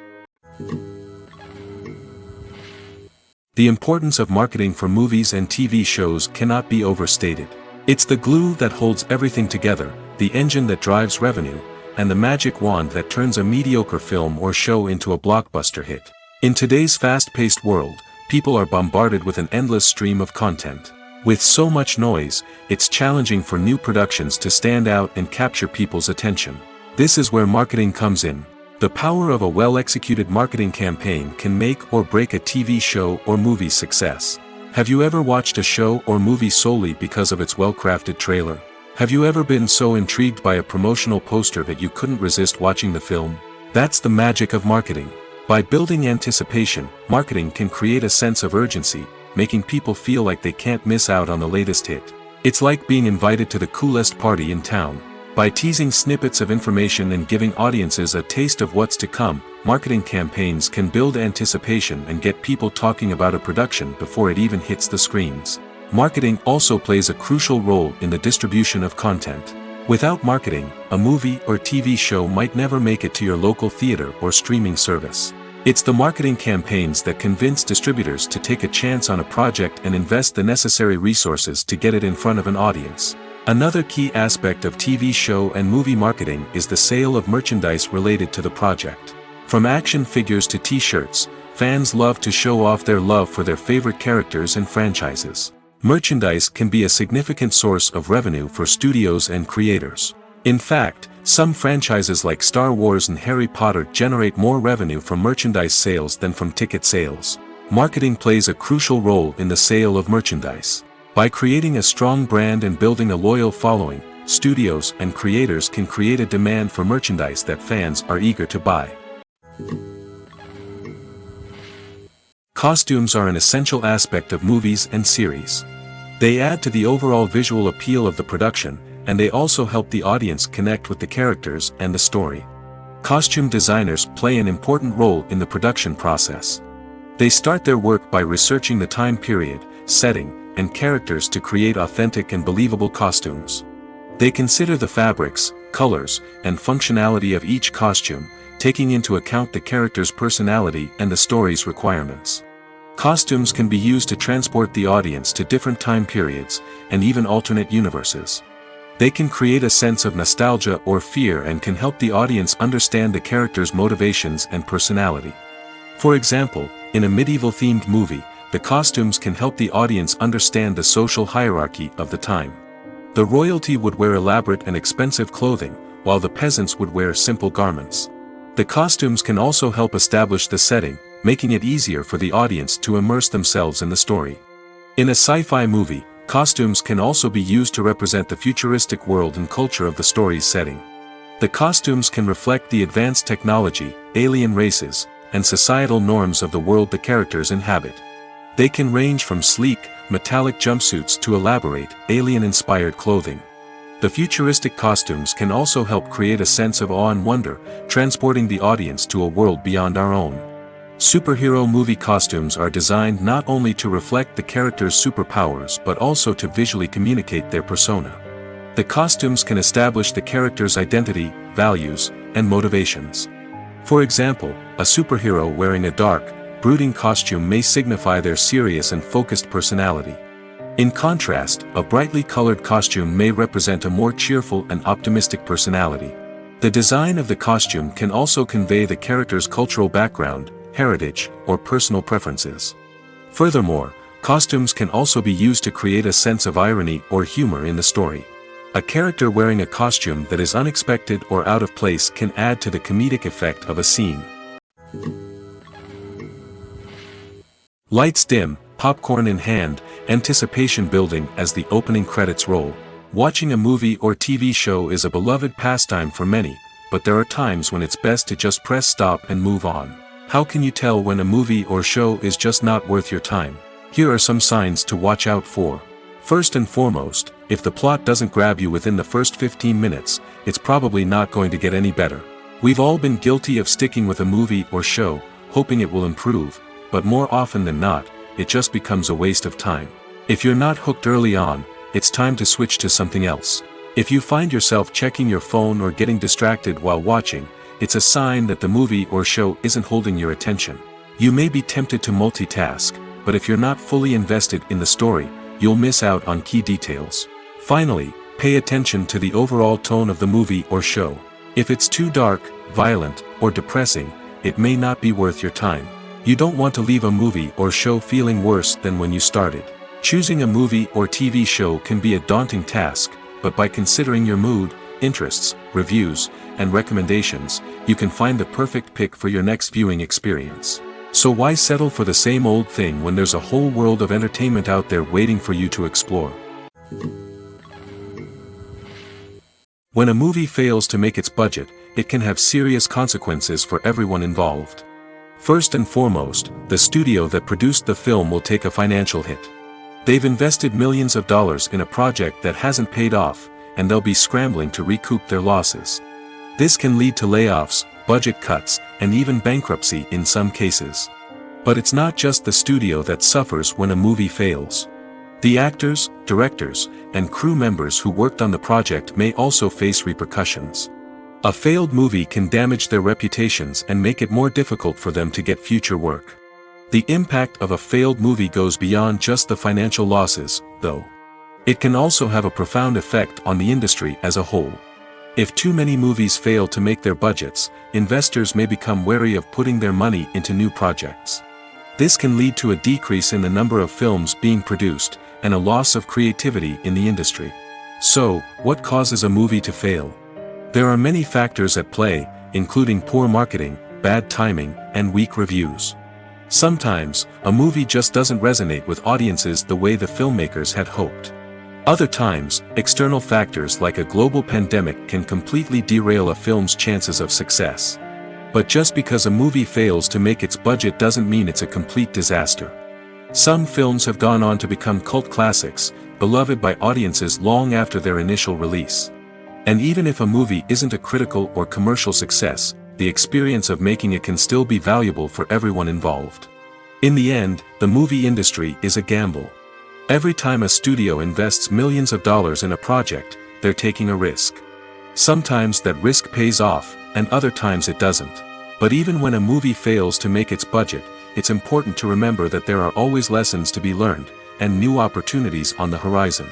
The importance of marketing for movies and TV shows cannot be overstated. It's the glue that holds everything together, the engine that drives revenue, and the magic wand that turns a mediocre film or show into a blockbuster hit. In today's fast-paced world, people are bombarded with an endless stream of content. With so much noise, it's challenging for new productions to stand out and capture people's attention. This is where marketing comes in. The power of a well-executed marketing campaign can make or break a TV show or movie's success. Have you ever watched a show or movie solely because of its well-crafted trailer? Have you ever been so intrigued by a promotional poster that you couldn't resist watching the film? That's the magic of marketing. By building anticipation, marketing can create a sense of urgency, making people feel like they can't miss out on the latest hit. It's like being invited to the coolest party in town. By teasing snippets of information and giving audiences a taste of what's to come, marketing campaigns can build anticipation and get people talking about a production before it even hits the screens. Marketing also plays a crucial role in the distribution of content. Without marketing, a movie or TV show might never make it to your local theater or streaming service. It's the marketing campaigns that convince distributors to take a chance on a project and invest the necessary resources to get it in front of an audience. Another key aspect of TV show and movie marketing is the sale of merchandise related to the project. From action figures to t-shirts, fans love to show off their love for their favorite characters and franchises. Merchandise can be a significant source of revenue for studios and creators. In fact, some franchises like Star Wars and Harry Potter generate more revenue from merchandise sales than from ticket sales. Marketing plays a crucial role in the sale of merchandise. By creating a strong brand and building a loyal following, studios and creators can create a demand for merchandise that fans are eager to buy. Costumes are an essential aspect of movies and series. They add to the overall visual appeal of the production, and they also help the audience connect with the characters and the story. Costume designers play an important role in the production process. They start their work by researching the time period, setting, and characters to create authentic and believable costumes. They consider the fabrics, colors, and functionality of each costume, taking into account the character's personality and the story's requirements. Costumes can be used to transport the audience to different time periods, and even alternate universes. They can create a sense of nostalgia or fear and can help the audience understand the character's motivations and personality. For example, in a medieval-themed movie, the costumes can help the audience understand the social hierarchy of the time. The royalty would wear elaborate and expensive clothing, while the peasants would wear simple garments. The costumes can also help establish the setting, making it easier for the audience to immerse themselves in the story. In a sci-fi movie, costumes can also be used to represent the futuristic world and culture of the story's setting. The costumes can reflect the advanced technology, alien races, and societal norms of the world the characters inhabit. They can range from sleek, metallic jumpsuits to elaborate, alien-inspired clothing. The futuristic costumes can also help create a sense of awe and wonder, transporting the audience to a world beyond our own. Superhero movie costumes are designed not only to reflect the character's superpowers but also to visually communicate their persona. The costumes can establish the character's identity, values, and motivations. For example, a superhero wearing a dark, brooding costume may signify their serious and focused personality. In contrast, a brightly colored costume may represent a more cheerful and optimistic personality. The design of the costume can also convey the character's cultural background, heritage, or personal preferences. Furthermore, costumes can also be used to create a sense of irony or humor in the story. A character wearing a costume that is unexpected or out of place can add to the comedic effect of a scene. Lights dim, popcorn in hand, anticipation building as the opening credits roll. Watching a movie or TV show is a beloved pastime for many, but there are times when it's best to just press stop and move on. How can you tell when a movie or show is just not worth your time? Here are some signs to watch out for. First and foremost, if the plot doesn't grab you within the first 15 minutes, it's probably not going to get any better. We've all been guilty of sticking with a movie or show, hoping it will improve, but more often than not, it just becomes a waste of time. If you're not hooked early on, it's time to switch to something else. If you find yourself checking your phone or getting distracted while watching, it's a sign that the movie or show isn't holding your attention. You may be tempted to multitask, but if you're not fully invested in the story, you'll miss out on key details. Finally, pay attention to the overall tone of the movie or show. If it's too dark, violent, or depressing, it may not be worth your time. You don't want to leave a movie or show feeling worse than when you started. Choosing a movie or TV show can be a daunting task, but by considering your mood, interests, reviews, and recommendations, you can find the perfect pick for your next viewing experience. So why settle for the same old thing when there's a whole world of entertainment out there waiting for you to explore? When a movie fails to make its budget, it can have serious consequences for everyone involved. First and foremost, the studio that produced the film will take a financial hit. They've invested millions of dollars in a project that hasn't paid off, and they'll be scrambling to recoup their losses. This can lead to layoffs, budget cuts, and even bankruptcy in some cases. But it's not just the studio that suffers when a movie fails. The actors, directors, and crew members who worked on the project may also face repercussions. A failed movie can damage their reputations and make it more difficult for them to get future work. The impact of a failed movie goes beyond just the financial losses, though. It can also have a profound effect on the industry as a whole. If too many movies fail to make their budgets, investors may become wary of putting their money into new projects. This can lead to a decrease in the number of films being produced, and a loss of creativity in the industry. So, what causes a movie to fail? There are many factors at play, including poor marketing, bad timing, and weak reviews. Sometimes, a movie just doesn't resonate with audiences the way the filmmakers had hoped. Other times, external factors like a global pandemic can completely derail a film's chances of success. But just because a movie fails to make its budget doesn't mean it's a complete disaster. Some films have gone on to become cult classics, beloved by audiences long after their initial release. And even if a movie isn't a critical or commercial success, the experience of making it can still be valuable for everyone involved. In the end, the movie industry is a gamble. Every time a studio invests millions of dollars in a project, they're taking a risk. Sometimes that risk pays off, and other times it doesn't. But even when a movie fails to make its budget, it's important to remember that there are always lessons to be learned, and new opportunities on the horizon.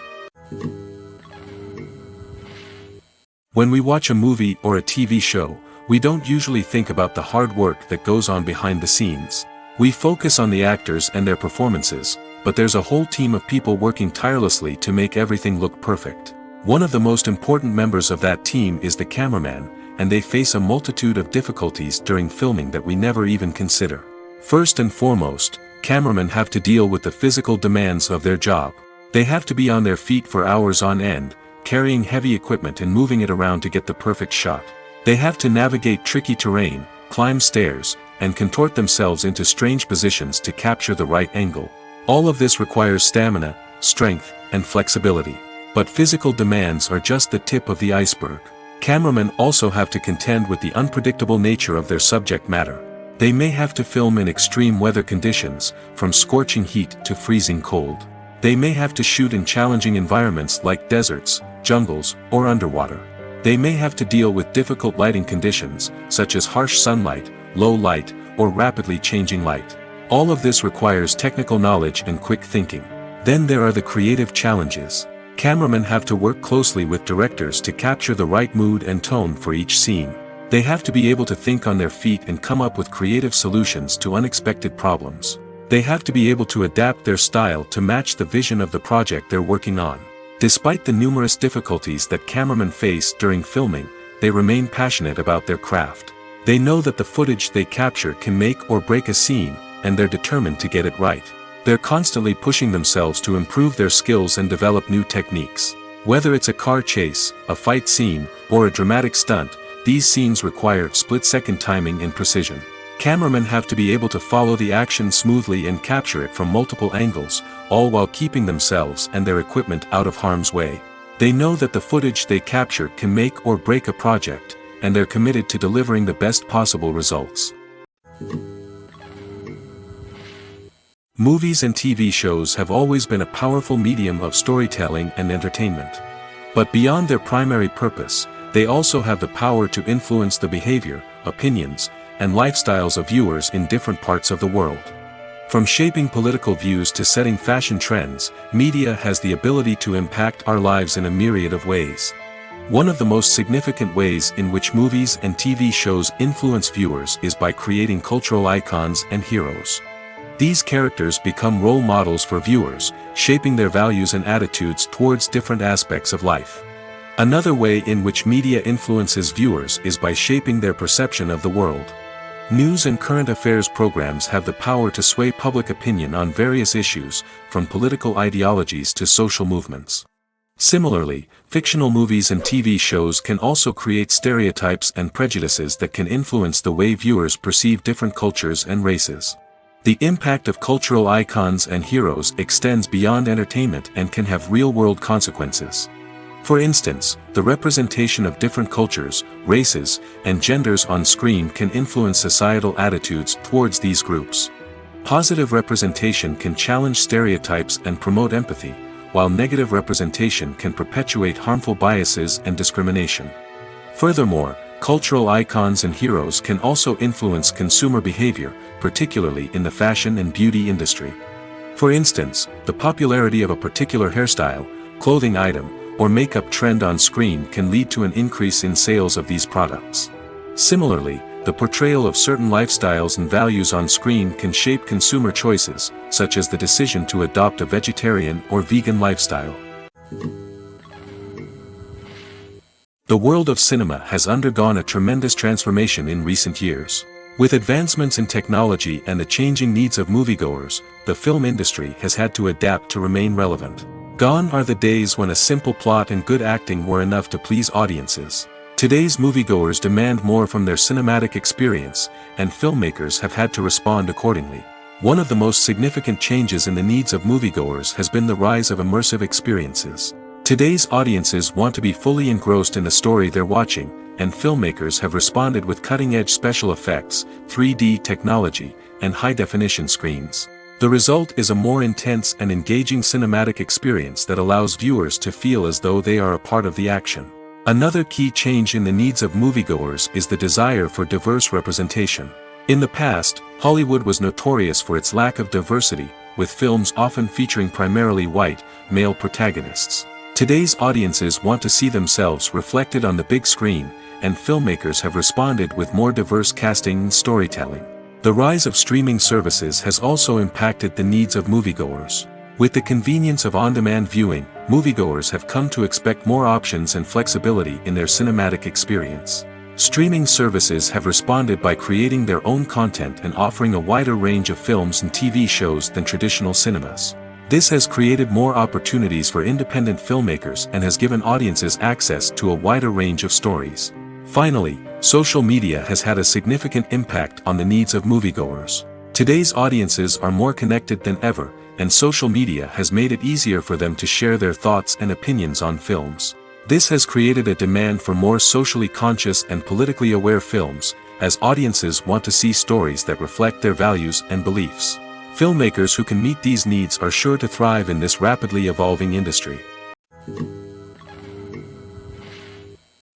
When we watch a movie or a TV show, we don't usually think about the hard work that goes on behind the scenes. We focus on the actors and their performances, but there's a whole team of people working tirelessly to make everything look perfect. One of the most important members of that team is the cameraman, and they face a multitude of difficulties during filming that we never even consider. First and foremost, cameramen have to deal with the physical demands of their job. They have to be on their feet for hours on end, carrying heavy equipment and moving it around to get the perfect shot. They have to navigate tricky terrain, climb stairs, and contort themselves into strange positions to capture the right angle. All of this requires stamina, strength, and flexibility. But physical demands are just the tip of the iceberg. Cameramen also have to contend with the unpredictable nature of their subject matter. They may have to film in extreme weather conditions, from scorching heat to freezing cold. They may have to shoot in challenging environments like deserts, jungles, or underwater. They may have to deal with difficult lighting conditions, such as harsh sunlight, low light, or rapidly changing light. All of this requires technical knowledge and quick thinking. Then there are the creative challenges. Cameramen have to work closely with directors to capture the right mood and tone for each scene. They have to be able to think on their feet and come up with creative solutions to unexpected problems. They have to be able to adapt their style to match the vision of the project they're working on. Despite the numerous difficulties that cameramen face during filming, they remain passionate about their craft. They know that the footage they capture can make or break a scene, and they're determined to get it right. They're constantly pushing themselves to improve their skills and develop new techniques. Whether it's a car chase, a fight scene, or a dramatic stunt, these scenes require split-second timing and precision. Cameramen have to be able to follow the action smoothly and capture it from multiple angles, all while keeping themselves and their equipment out of harm's way. They know that the footage they capture can make or break a project, and they're committed to delivering the best possible results. Movies and TV shows have always been a powerful medium of storytelling and entertainment. But beyond their primary purpose, they also have the power to influence the behavior, opinions, and lifestyles of viewers in different parts of the world. From shaping political views to setting fashion trends, media has the ability to impact our lives in a myriad of ways. One of the most significant ways in which movies and TV shows influence viewers is by creating cultural icons and heroes. These characters become role models for viewers, shaping their values and attitudes towards different aspects of life. Another way in which media influences viewers is by shaping their perception of the world. News and current affairs programs have the power to sway public opinion on various issues, from political ideologies to social movements. Similarly, fictional movies and TV shows can also create stereotypes and prejudices that can influence the way viewers perceive different cultures and races. The impact of cultural icons and heroes extends beyond entertainment and can have real-world consequences. For instance, the representation of different cultures, races, and genders on screen can influence societal attitudes towards these groups. Positive representation can challenge stereotypes and promote empathy, while negative representation can perpetuate harmful biases and discrimination. Furthermore, cultural icons and heroes can also influence consumer behavior, particularly in the fashion and beauty industry. For instance, the popularity of a particular hairstyle, clothing item, or makeup trend on screen can lead to an increase in sales of these products. Similarly, the portrayal of certain lifestyles and values on screen can shape consumer choices, such as the decision to adopt a vegetarian or vegan lifestyle. The world of cinema has undergone a tremendous transformation in recent years. With advancements in technology and the changing needs of moviegoers, the film industry has had to adapt to remain relevant. Gone are the days when a simple plot and good acting were enough to please audiences. Today's moviegoers demand more from their cinematic experience, and filmmakers have had to respond accordingly. One of the most significant changes in the needs of moviegoers has been the rise of immersive experiences. Today's audiences want to be fully engrossed in the story they're watching, and filmmakers have responded with cutting-edge special effects, 3D technology, and high-definition screens. The result is a more intense and engaging cinematic experience that allows viewers to feel as though they are a part of the action. Another key change in the needs of moviegoers is the desire for diverse representation. In the past, Hollywood was notorious for its lack of diversity, with films often featuring primarily white, male protagonists. Today's audiences want to see themselves reflected on the big screen, and filmmakers have responded with more diverse casting and storytelling. The rise of streaming services has also impacted the needs of moviegoers. With the convenience of on-demand viewing, moviegoers have come to expect more options and flexibility in their cinematic experience. Streaming services have responded by creating their own content and offering a wider range of films and TV shows than traditional cinemas. This has created more opportunities for independent filmmakers and has given audiences access to a wider range of stories. Finally, social media has had a significant impact on the needs of moviegoers. Today's audiences are more connected than ever, and social media has made it easier for them to share their thoughts and opinions on films. This has created a demand for more socially conscious and politically aware films, as audiences want to see stories that reflect their values and beliefs. Filmmakers who can meet these needs are sure to thrive in this rapidly evolving industry.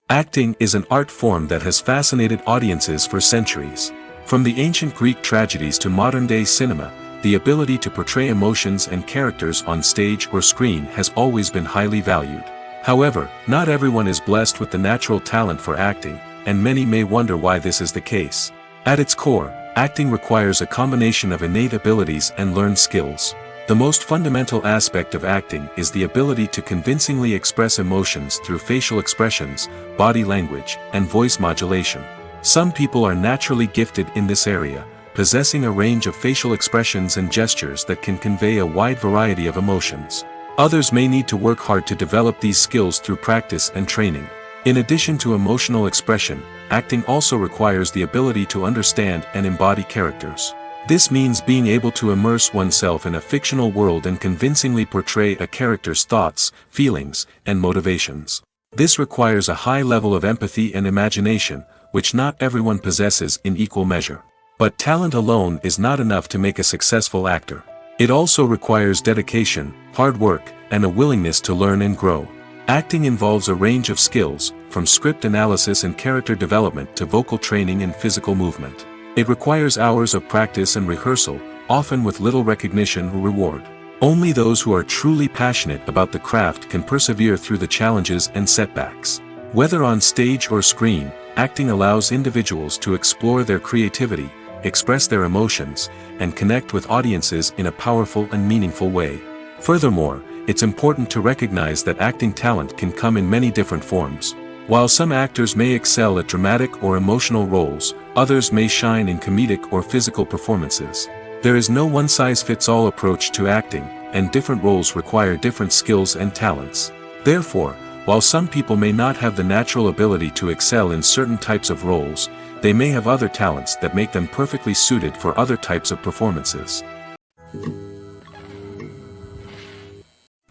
Acting is an art form that has fascinated audiences for centuries. From the ancient Greek tragedies to modern-day cinema, the ability to portray emotions and characters on stage or screen has always been highly valued. However, not everyone is blessed with the natural talent for acting, and many may wonder why this is the case. At its core, acting requires a combination of innate abilities and learned skills. The most fundamental aspect of acting is the ability to convincingly express emotions through facial expressions, body language, and voice modulation. Some people are naturally gifted in this area, possessing a range of facial expressions and gestures that can convey a wide variety of emotions. Others may need to work hard to develop these skills through practice and training. In addition to emotional expression, acting also requires the ability to understand and embody characters. This means being able to immerse oneself in a fictional world and convincingly portray a character's thoughts, feelings, and motivations. This requires a high level of empathy and imagination, which not everyone possesses in equal measure. But talent alone is not enough to make a successful actor. It also requires dedication, hard work, and a willingness to learn and grow. Acting involves a range of skills, from script analysis and character development to vocal training and physical movement. It requires hours of practice and rehearsal, often with little recognition or reward. Only those who are truly passionate about the craft can persevere through the challenges and setbacks. Whether on stage or screen, acting allows individuals to explore their creativity, express their emotions, and connect with audiences in a powerful and meaningful way. Furthermore, it's important to recognize that acting talent can come in many different forms. While some actors may excel at dramatic or emotional roles, others may shine in comedic or physical performances. There is no one-size-fits-all approach to acting, and different roles require different skills and talents. Therefore, while some people may not have the natural ability to excel in certain types of roles, they may have other talents that make them perfectly suited for other types of performances.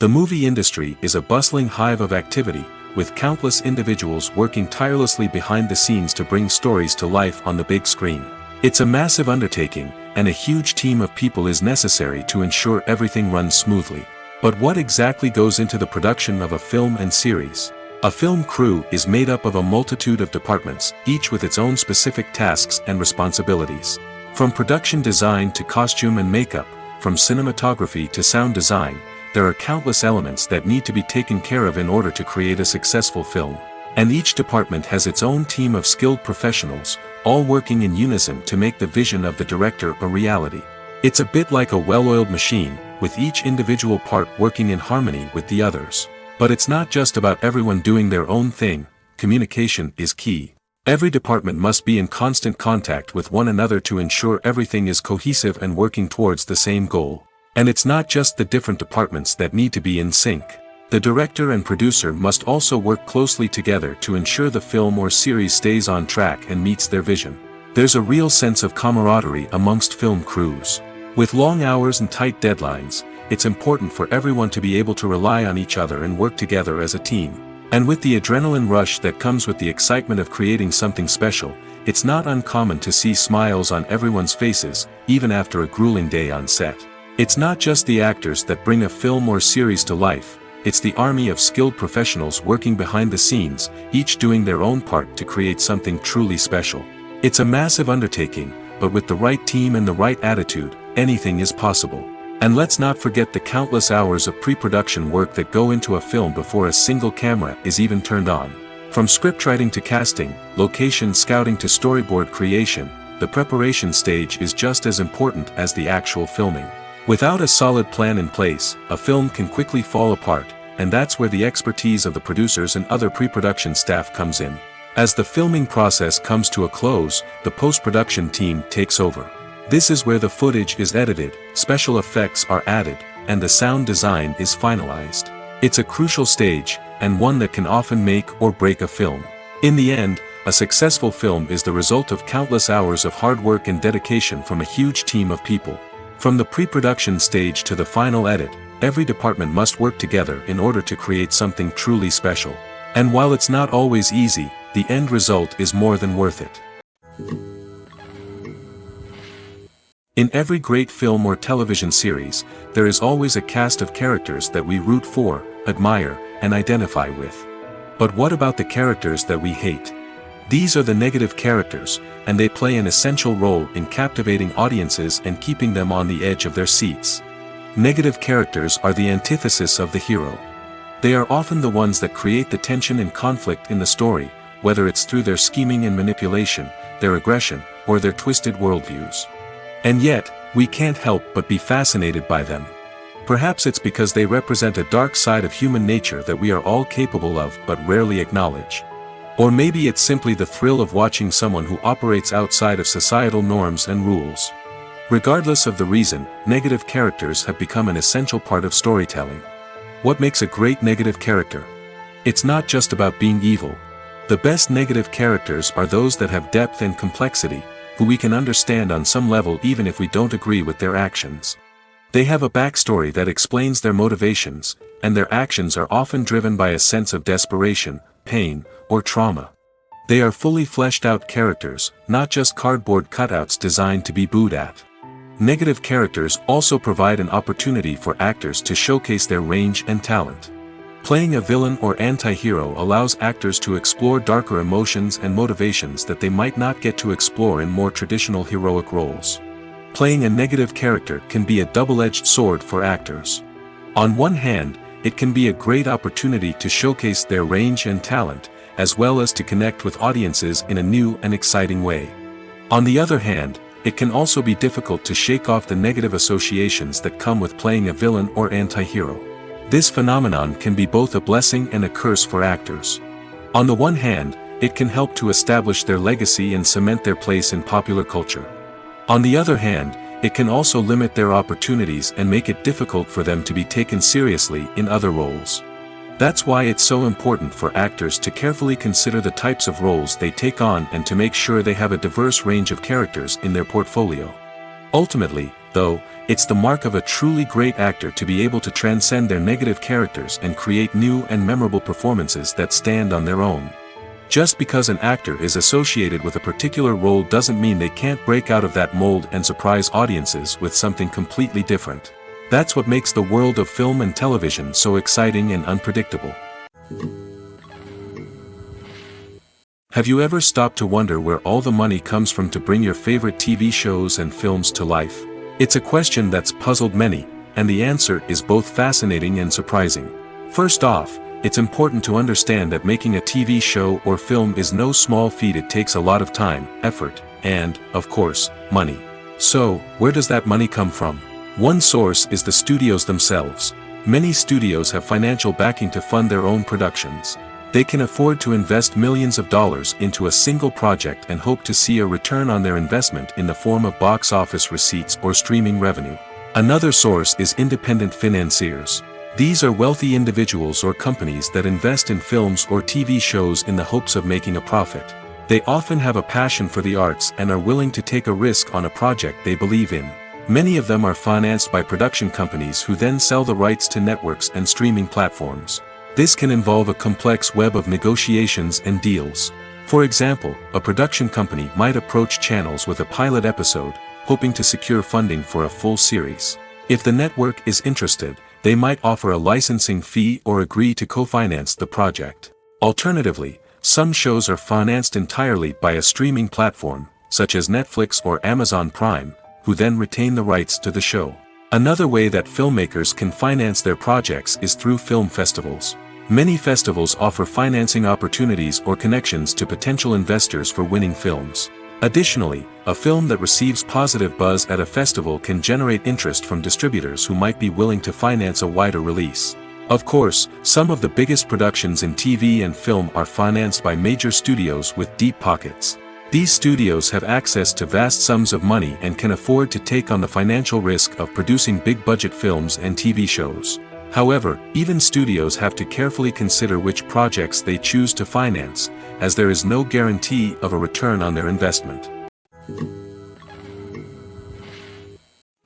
The movie industry is a bustling hive of activity, with countless individuals working tirelessly behind the scenes to bring stories to life on the big screen. It's a massive undertaking, and a huge team of people is necessary to ensure everything runs smoothly. But what exactly goes into the production of a film and series? A film crew is made up of a multitude of departments, each with its own specific tasks and responsibilities. From production design to costume and makeup, from cinematography to sound design, there are countless elements that need to be taken care of in order to create a successful film. And each department has its own team of skilled professionals, all working in unison to make the vision of the director a reality. It's a bit like a well-oiled machine, with each individual part working in harmony with the others. But it's not just about everyone doing their own thing. Communication is key. Every department must be in constant contact with one another to ensure everything is cohesive and working towards the same goal. And it's not just the different departments that need to be in sync. The director and producer must also work closely together to ensure the film or series stays on track and meets their vision. There's a real sense of camaraderie amongst film crews. With long hours and tight deadlines, it's important for everyone to be able to rely on each other and work together as a team. And with the adrenaline rush that comes with the excitement of creating something special, it's not uncommon to see smiles on everyone's faces, even after a grueling day on set. It's not just the actors that bring a film or series to life. It's the army of skilled professionals working behind the scenes, each doing their own part to create something truly special. It's a massive undertaking, but with the right team and the right attitude, anything is possible. And let's not forget the countless hours of pre-production work that go into a film before a single camera is even turned on. From scriptwriting to casting, location scouting to storyboard creation, the preparation stage is just as important as the actual filming. Without a solid plan in place, a film can quickly fall apart, and that's where the expertise of the producers and other pre-production staff comes in. As the filming process comes to a close, the post-production team takes over. This is where the footage is edited, special effects are added, and the sound design is finalized. It's a crucial stage, and one that can often make or break a film. In the end, a successful film is the result of countless hours of hard work and dedication from a huge team of people. From the pre-production stage to the final edit, every department must work together in order to create something truly special. And while it's not always easy, the end result is more than worth it. In every great film or television series, there is always a cast of characters that we root for, admire, and identify with. But what about the characters that we hate? These are the negative characters, and they play an essential role in captivating audiences and keeping them on the edge of their seats. Negative characters are the antithesis of the hero. They are often the ones that create the tension and conflict in the story, whether it's through their scheming and manipulation, their aggression, or their twisted worldviews. And yet, we can't help but be fascinated by them. Perhaps it's because they represent a dark side of human nature that we are all capable of but rarely acknowledge. Or maybe it's simply the thrill of watching someone who operates outside of societal norms and rules. Regardless of the reason, negative characters have become an essential part of storytelling. What makes a great negative character? It's not just about being evil. The best negative characters are those that have depth and complexity, who we can understand on some level even if we don't agree with their actions. They have a backstory that explains their motivations, and their actions are often driven by a sense of desperation, pain, or trauma. They are fully fleshed out characters, not just cardboard cutouts designed to be booed at. Negative characters also provide an opportunity for actors to showcase their range and talent. Playing a villain or anti-hero allows actors to explore darker emotions and motivations that they might not get to explore in more traditional heroic roles. Playing a negative character can be a double-edged sword for actors. On one hand, it can be a great opportunity to showcase their range and talent, as well as to connect with audiences in a new and exciting way. On the other hand, it can also be difficult to shake off the negative associations that come with playing a villain or anti-hero. This phenomenon can be both a blessing and a curse for actors. On the one hand, it can help to establish their legacy and cement their place in popular culture. On the other hand, it can also limit their opportunities and make it difficult for them to be taken seriously in other roles. That's why it's so important for actors to carefully consider the types of roles they take on and to make sure they have a diverse range of characters in their portfolio. Ultimately, though, it's the mark of a truly great actor to be able to transcend their negative characters and create new and memorable performances that stand on their own. Just because an actor is associated with a particular role doesn't mean they can't break out of that mold and surprise audiences with something completely different. That's what makes the world of film and television so exciting and unpredictable. Have you ever stopped to wonder where all the money comes from to bring your favorite TV shows and films to life? It's a question that's puzzled many, and the answer is both fascinating and surprising. First off, it's important to understand that making a TV show or film is no small feat. It takes a lot of time, effort, and, of course, money. So, where does that money come from? One source is the studios themselves. Many studios have financial backing to fund their own productions. They can afford to invest millions of dollars into a single project and hope to see a return on their investment in the form of box office receipts or streaming revenue. Another source is independent financiers. These are wealthy individuals or companies that invest in films or TV shows in the hopes of making a profit. They often have a passion for the arts and are willing to take a risk on a project they believe in. Many of them are financed by production companies who then sell the rights to networks and streaming platforms. This can involve a complex web of negotiations and deals. For example, a production company might approach channels with a pilot episode, hoping to secure funding for a full series. If the network is interested, they might offer a licensing fee or agree to co-finance the project. Alternatively, some shows are financed entirely by a streaming platform, such as Netflix or Amazon Prime, who then retain the rights to the show. Another way that filmmakers can finance their projects is through film festivals. Many festivals offer financing opportunities or connections to potential investors for winning films. Additionally, a film that receives positive buzz at a festival can generate interest from distributors who might be willing to finance a wider release. Of course, some of the biggest productions in TV and film are financed by major studios with deep pockets. These studios have access to vast sums of money and can afford to take on the financial risk of producing big-budget films and TV shows. However, even studios have to carefully consider which projects they choose to finance, as there is no guarantee of a return on their investment.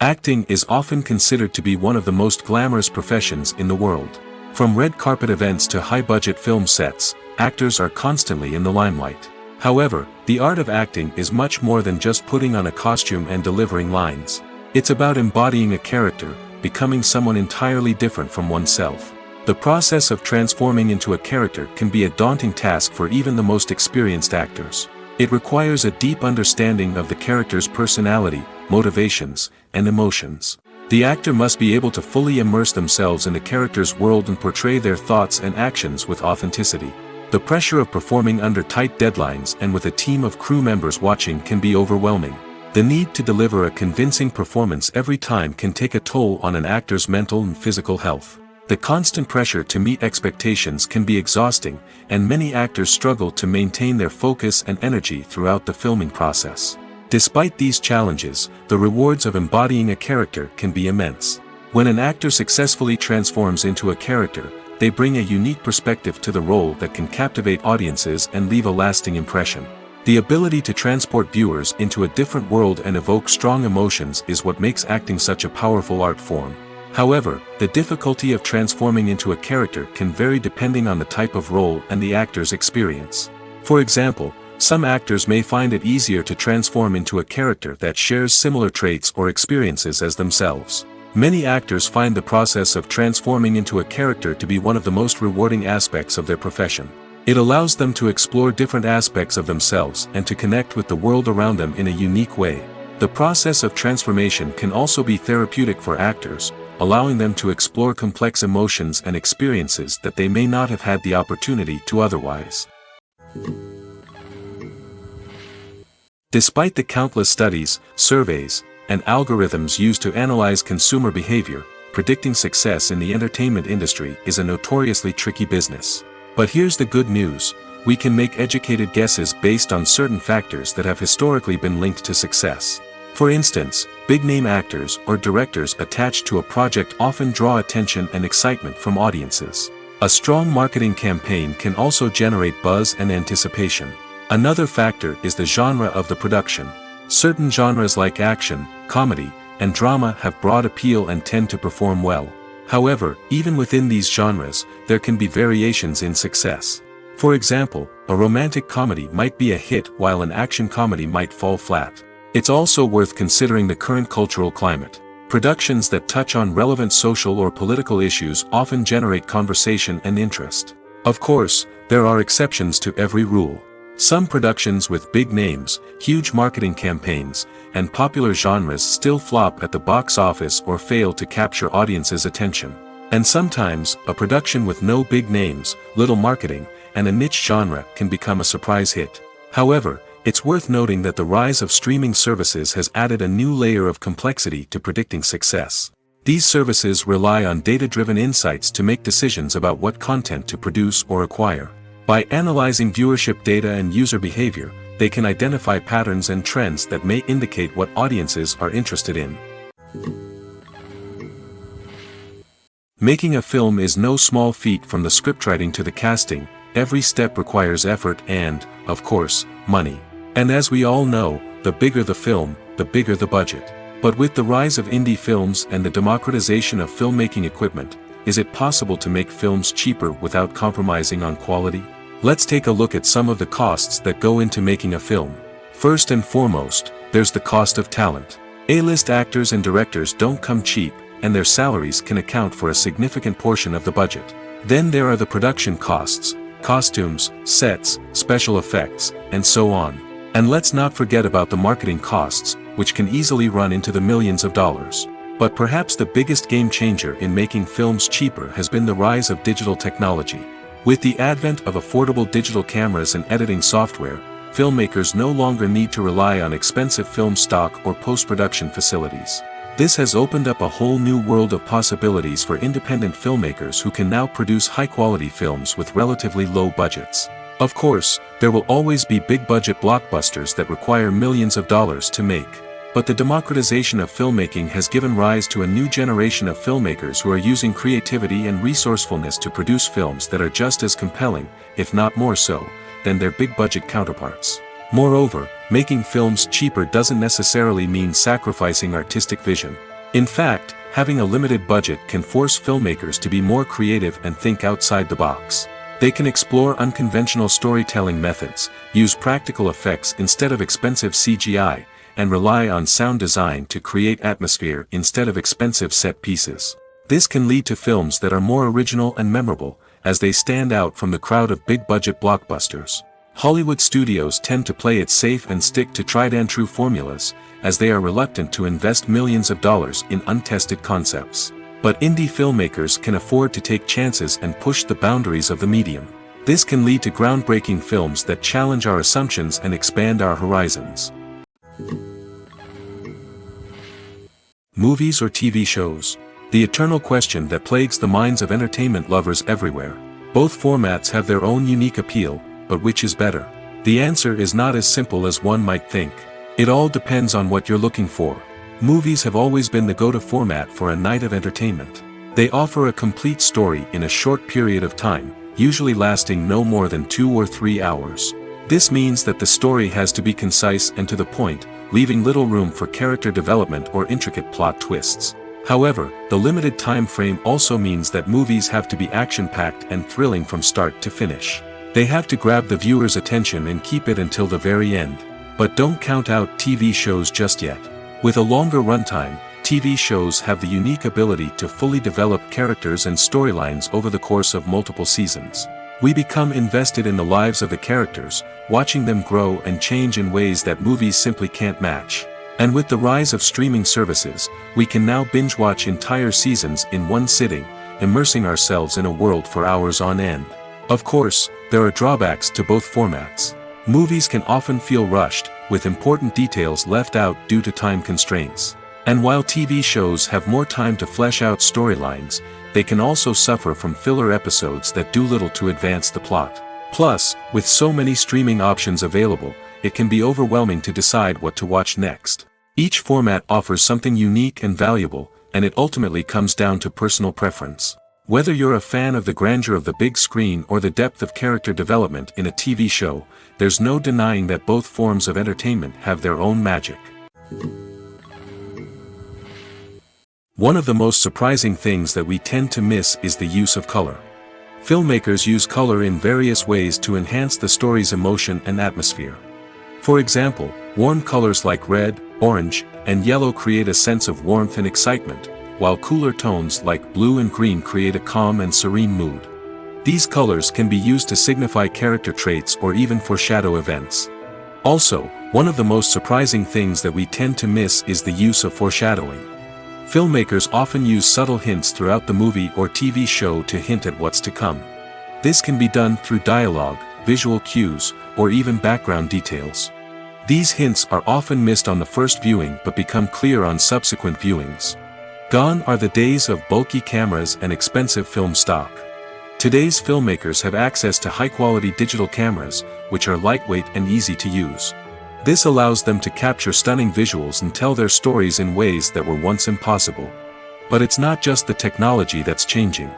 Acting is often considered to be one of the most glamorous professions in the world. From red carpet events to high-budget film sets, actors are constantly in the limelight. However, the art of acting is much more than just putting on a costume and delivering lines. It's about embodying a character, becoming someone entirely different from oneself. The process of transforming into a character can be a daunting task for even the most experienced actors. It requires a deep understanding of the character's personality, motivations, and emotions. The actor must be able to fully immerse themselves in the character's world and portray their thoughts and actions with authenticity. The pressure of performing under tight deadlines and with a team of crew members watching can be overwhelming. The need to deliver a convincing performance every time can take a toll on an actor's mental and physical health. The constant pressure to meet expectations can be exhausting, and many actors struggle to maintain their focus and energy throughout the filming process. Despite these challenges, the rewards of embodying a character can be immense. When an actor successfully transforms into a character, they bring a unique perspective to the role that can captivate audiences and leave a lasting impression. The ability to transport viewers into a different world and evoke strong emotions is what makes acting such a powerful art form. However, the difficulty of transforming into a character can vary depending on the type of role and the actor's experience. For example, some actors may find it easier to transform into a character that shares similar traits or experiences as themselves. Many actors find the process of transforming into a character to be one of the most rewarding aspects of their profession. It allows them to explore different aspects of themselves and to connect with the world around them in a unique way. The process of transformation can also be therapeutic for actors, allowing them to explore complex emotions and experiences that they may not have had the opportunity to otherwise. Despite the countless studies, surveys, and algorithms used to analyze consumer behavior, predicting success in the entertainment industry is a notoriously tricky business. But here's the good news: we can make educated guesses based on certain factors that have historically been linked to success. For instance, big-name actors or directors attached to a project often draw attention and excitement from audiences. A strong marketing campaign can also generate buzz and anticipation. Another factor is the genre of the production. Certain genres like action, comedy, and drama have broad appeal and tend to perform well. However, even within these genres, there can be variations in success. For example, a romantic comedy might be a hit while an action comedy might fall flat. It's also worth considering the current cultural climate. Productions that touch on relevant social or political issues often generate conversation and interest. Of course, there are exceptions to every rule. Some productions with big names, huge marketing campaigns, and popular genres still flop at the box office or fail to capture audiences' attention. And sometimes, a production with no big names, little marketing, and a niche genre can become a surprise hit. However, it's worth noting that the rise of streaming services has added a new layer of complexity to predicting success. These services rely on data-driven insights to make decisions about what content to produce or acquire. By analyzing viewership data and user behavior, they can identify patterns and trends that may indicate what audiences are interested in. Making a film is no small feat. From the scriptwriting to the casting, every step requires effort and, of course, money. And as we all know, the bigger the film, the bigger the budget. But with the rise of indie films and the democratization of filmmaking equipment, is it possible to make films cheaper without compromising on quality? Let's take a look at some of the costs that go into making a film. First and foremost, there's the cost of talent. A-list actors and directors don't come cheap, and their salaries can account for a significant portion of the budget. Then there are the production costs, costumes, sets, special effects, and so on. And let's not forget about the marketing costs, which can easily run into the millions of dollars. But perhaps the biggest game changer in making films cheaper has been the rise of digital technology. With the advent of affordable digital cameras and editing software, filmmakers no longer need to rely on expensive film stock or post-production facilities. This has opened up a whole new world of possibilities for independent filmmakers who can now produce high-quality films with relatively low budgets. Of course, there will always be big-budget blockbusters that require millions of dollars to make. But the democratization of filmmaking has given rise to a new generation of filmmakers who are using creativity and resourcefulness to produce films that are just as compelling, if not more so, than their big-budget counterparts. Moreover, making films cheaper doesn't necessarily mean sacrificing artistic vision. In fact, having a limited budget can force filmmakers to be more creative and think outside the box. They can explore unconventional storytelling methods, use practical effects instead of expensive CGI, and rely on sound design to create atmosphere instead of expensive set pieces. This can lead to films that are more original and memorable, as they stand out from the crowd of big-budget blockbusters. Hollywood studios tend to play it safe and stick to tried-and-true formulas, as they are reluctant to invest millions of dollars in untested concepts. But indie filmmakers can afford to take chances and push the boundaries of the medium. This can lead to groundbreaking films that challenge our assumptions and expand our horizons. Movies or TV shows? The eternal question that plagues the minds of entertainment lovers everywhere. Both formats have their own unique appeal, but which is better? The answer is not as simple as one might think. It all depends on what you're looking for. Movies have always been the go-to format for a night of entertainment. They offer a complete story in a short period of time, usually lasting no more than 2 or 3 hours. This means that the story has to be concise and to the point, leaving little room for character development or intricate plot twists. However, the limited time frame also means that movies have to be action-packed and thrilling from start to finish. They have to grab the viewer's attention and keep it until the very end. But don't count out TV shows just yet. With a longer runtime, TV shows have the unique ability to fully develop characters and storylines over the course of multiple seasons. We become invested in the lives of the characters, watching them grow and change in ways that movies simply can't match. And with the rise of streaming services, we can now binge-watch entire seasons in one sitting, immersing ourselves in a world for hours on end. Of course, there are drawbacks to both formats. Movies can often feel rushed, with important details left out due to time constraints. And while TV shows have more time to flesh out storylines, they can also suffer from filler episodes that do little to advance the plot. Plus, with so many streaming options available, it can be overwhelming to decide what to watch next. Each format offers something unique and valuable, and it ultimately comes down to personal preference. Whether you're a fan of the grandeur of the big screen or the depth of character development in a TV show, there's no denying that both forms of entertainment have their own magic. One of the most surprising things that we tend to miss is the use of color. Filmmakers use color in various ways to enhance the story's emotion and atmosphere. For example, warm colors like red, orange, and yellow create a sense of warmth and excitement, while cooler tones like blue and green create a calm and serene mood. These colors can be used to signify character traits or even foreshadow events. Also, one of the most surprising things that we tend to miss is the use of foreshadowing. Filmmakers often use subtle hints throughout the movie or TV show to hint at what's to come. This can be done through dialogue, visual cues, or even background details. These hints are often missed on the first viewing but become clear on subsequent viewings. Gone are the days of bulky cameras and expensive film stock. Today's filmmakers have access to high-quality digital cameras, which are lightweight and easy to use. This allows them to capture stunning visuals and tell their stories in ways that were once impossible. But it's not just the technology that's changing.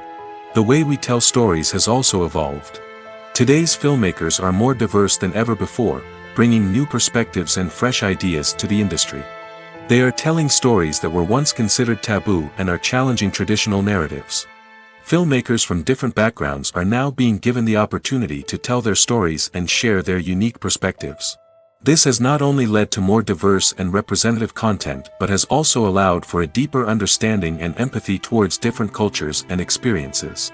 The way we tell stories has also evolved. Today's filmmakers are more diverse than ever before, bringing new perspectives and fresh ideas to the industry. They are telling stories that were once considered taboo and are challenging traditional narratives. Filmmakers from different backgrounds are now being given the opportunity to tell their stories and share their unique perspectives. This has not only led to more diverse and representative content but has also allowed for a deeper understanding and empathy towards different cultures and experiences.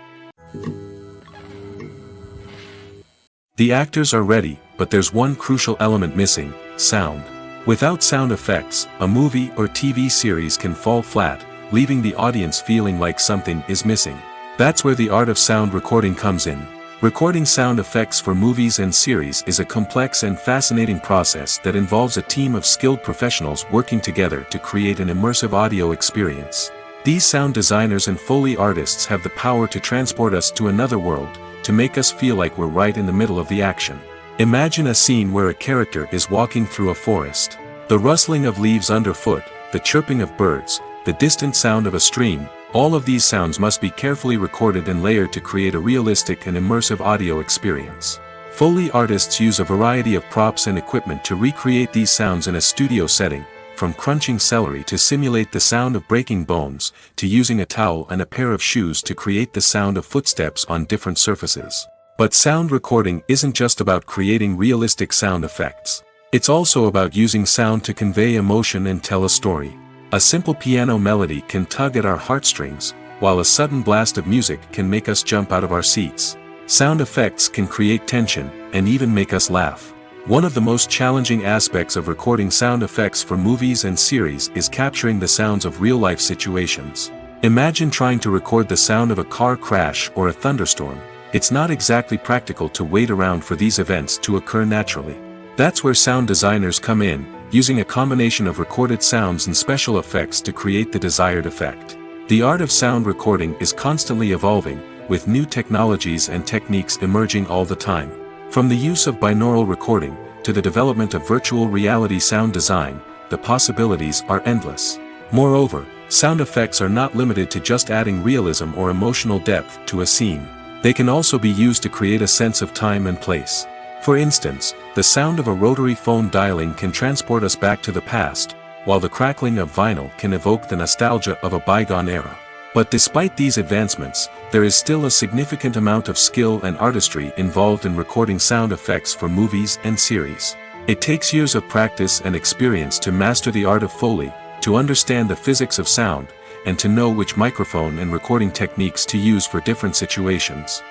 The actors are ready, but there's one crucial element missing: sound. Without sound effects, a movie or TV series can fall flat, leaving the audience feeling like something is missing. That's where the art of sound recording comes in. Recording sound effects for movies and series is a complex and fascinating process that involves a team of skilled professionals working together to create an immersive audio experience. These sound designers and Foley artists have the power to transport us to another world, to make us feel like we're right in the middle of the action. Imagine a scene where a character is walking through a forest. The rustling of leaves underfoot, the chirping of birds, the distant sound of a stream, all of these sounds must be carefully recorded and layered to create a realistic and immersive audio experience. Foley artists use a variety of props and equipment to recreate these sounds in a studio setting, from crunching celery to simulate the sound of breaking bones, to using a towel and a pair of shoes to create the sound of footsteps on different surfaces. But sound recording isn't just about creating realistic sound effects. It's also about using sound to convey emotion and tell a story. A simple piano melody can tug at our heartstrings, while a sudden blast of music can make us jump out of our seats. Sound effects can create tension, and even make us laugh. One of the most challenging aspects of recording sound effects for movies and series is capturing the sounds of real-life situations. Imagine trying to record the sound of a car crash or a thunderstorm. It's not exactly practical to wait around for these events to occur naturally. That's where sound designers come in, using a combination of recorded sounds and special effects to create the desired effect. The art of sound recording is constantly evolving, with new technologies and techniques emerging all the time. From the use of binaural recording, to the development of virtual reality sound design, the possibilities are endless. Moreover, sound effects are not limited to just adding realism or emotional depth to a scene. They can also be used to create a sense of time and place. For instance, the sound of a rotary phone dialing can transport us back to the past, while the crackling of vinyl can evoke the nostalgia of a bygone era. But despite these advancements, there is still a significant amount of skill and artistry involved in recording sound effects for movies and series. It takes years of practice and experience to master the art of Foley, to understand the physics of sound, and to know which microphone and recording techniques to use for different situations.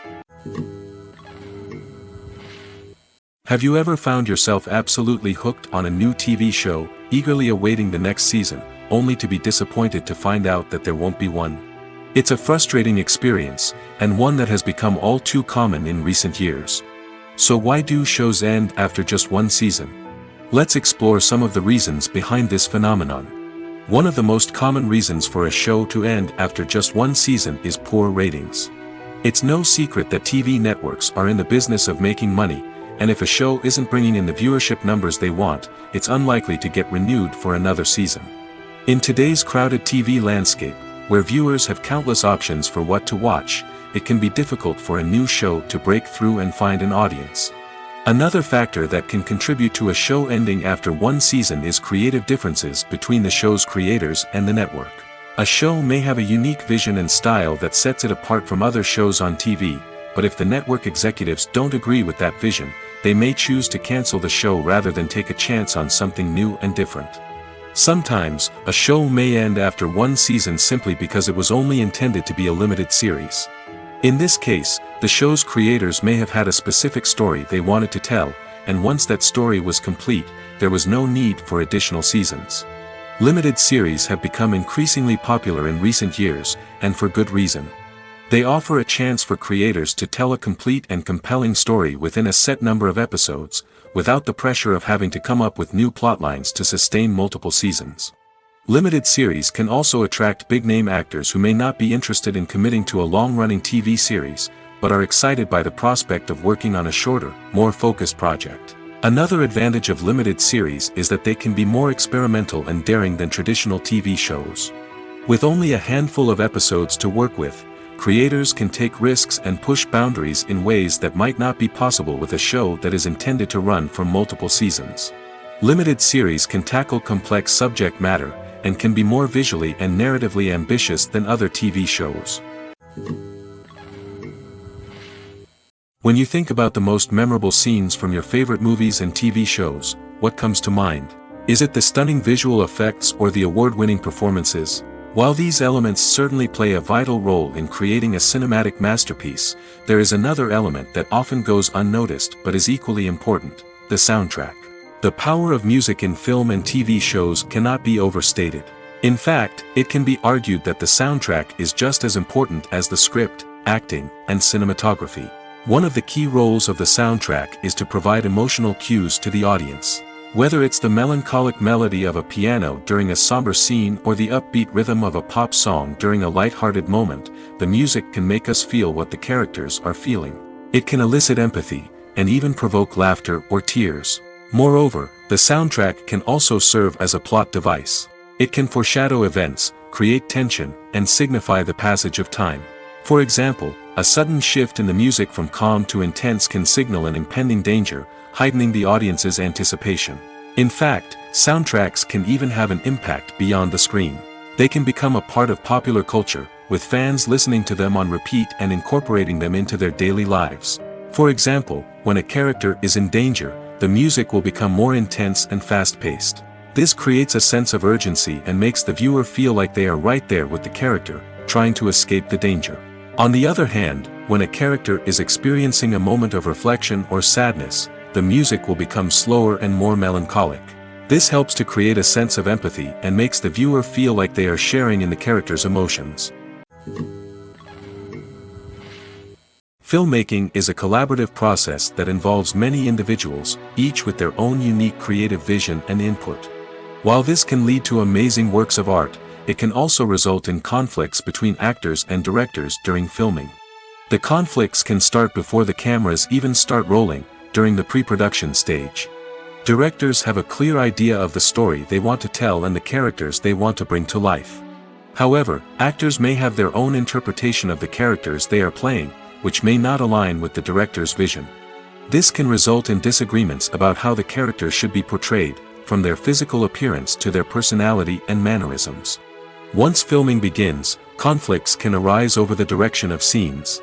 Have you ever found yourself absolutely hooked on a new TV show, eagerly awaiting the next season, only to be disappointed to find out that there won't be one? It's a frustrating experience, and one that has become all too common in recent years. So why do shows end after just one season? Let's explore some of the reasons behind this phenomenon. One of the most common reasons for a show to end after just one season is poor ratings. It's no secret that TV networks are in the business of making money, and if a show isn't bringing in the viewership numbers they want, it's unlikely to get renewed for another season. In today's crowded TV landscape, where viewers have countless options for what to watch, it can be difficult for a new show to break through and find an audience. Another factor that can contribute to a show ending after one season is creative differences between the show's creators and the network. A show may have a unique vision and style that sets it apart from other shows on TV, but if the network executives don't agree with that vision, they may choose to cancel the show rather than take a chance on something new and different. Sometimes, a show may end after one season simply because it was only intended to be a limited series. In this case, the show's creators may have had a specific story they wanted to tell, and once that story was complete, there was no need for additional seasons. Limited series have become increasingly popular in recent years, and for good reason. They offer a chance for creators to tell a complete and compelling story within a set number of episodes, without the pressure of having to come up with new plotlines to sustain multiple seasons. Limited series can also attract big-name actors who may not be interested in committing to a long-running TV series, but are excited by the prospect of working on a shorter, more focused project. Another advantage of limited series is that they can be more experimental and daring than traditional TV shows. With only a handful of episodes to work with, creators can take risks and push boundaries in ways that might not be possible with a show that is intended to run for multiple seasons. Limited series can tackle complex subject matter, and can be more visually and narratively ambitious than other TV shows. When you think about the most memorable scenes from your favorite movies and TV shows, what comes to mind? Is it the stunning visual effects or the award-winning performances? While these elements certainly play a vital role in creating a cinematic masterpiece, there is another element that often goes unnoticed but is equally important: the soundtrack. The power of music in film and TV shows cannot be overstated. In fact, it can be argued that the soundtrack is just as important as the script, acting, and cinematography. One of the key roles of the soundtrack is to provide emotional cues to the audience. Whether it's the melancholic melody of a piano during a somber scene or the upbeat rhythm of a pop song during a light-hearted moment, the music can make us feel what the characters are feeling. It can elicit empathy, and even provoke laughter or tears. Moreover, the soundtrack can also serve as a plot device. It can foreshadow events, create tension, and signify the passage of time. For example, a sudden shift in the music from calm to intense can signal an impending danger, heightening the audience's anticipation. In fact, soundtracks can even have an impact beyond the screen. They can become a part of popular culture, with fans listening to them on repeat and incorporating them into their daily lives. For example, when a character is in danger, the music will become more intense and fast-paced. This creates a sense of urgency and makes the viewer feel like they are right there with the character, trying to escape the danger. On the other hand, when a character is experiencing a moment of reflection or sadness, the music will become slower and more melancholic. This helps to create a sense of empathy and makes the viewer feel like they are sharing in the character's emotions. Filmmaking is a collaborative process that involves many individuals, each with their own unique creative vision and input. While this can lead to amazing works of art, it can also result in conflicts between actors and directors during filming. The conflicts can start before the cameras even start rolling, during the pre-production stage. Directors have a clear idea of the story they want to tell and the characters they want to bring to life. However, actors may have their own interpretation of the characters they are playing, which may not align with the director's vision. This can result in disagreements about how the characters should be portrayed, from their physical appearance to their personality and mannerisms. Once filming begins, conflicts can arise over the direction of scenes.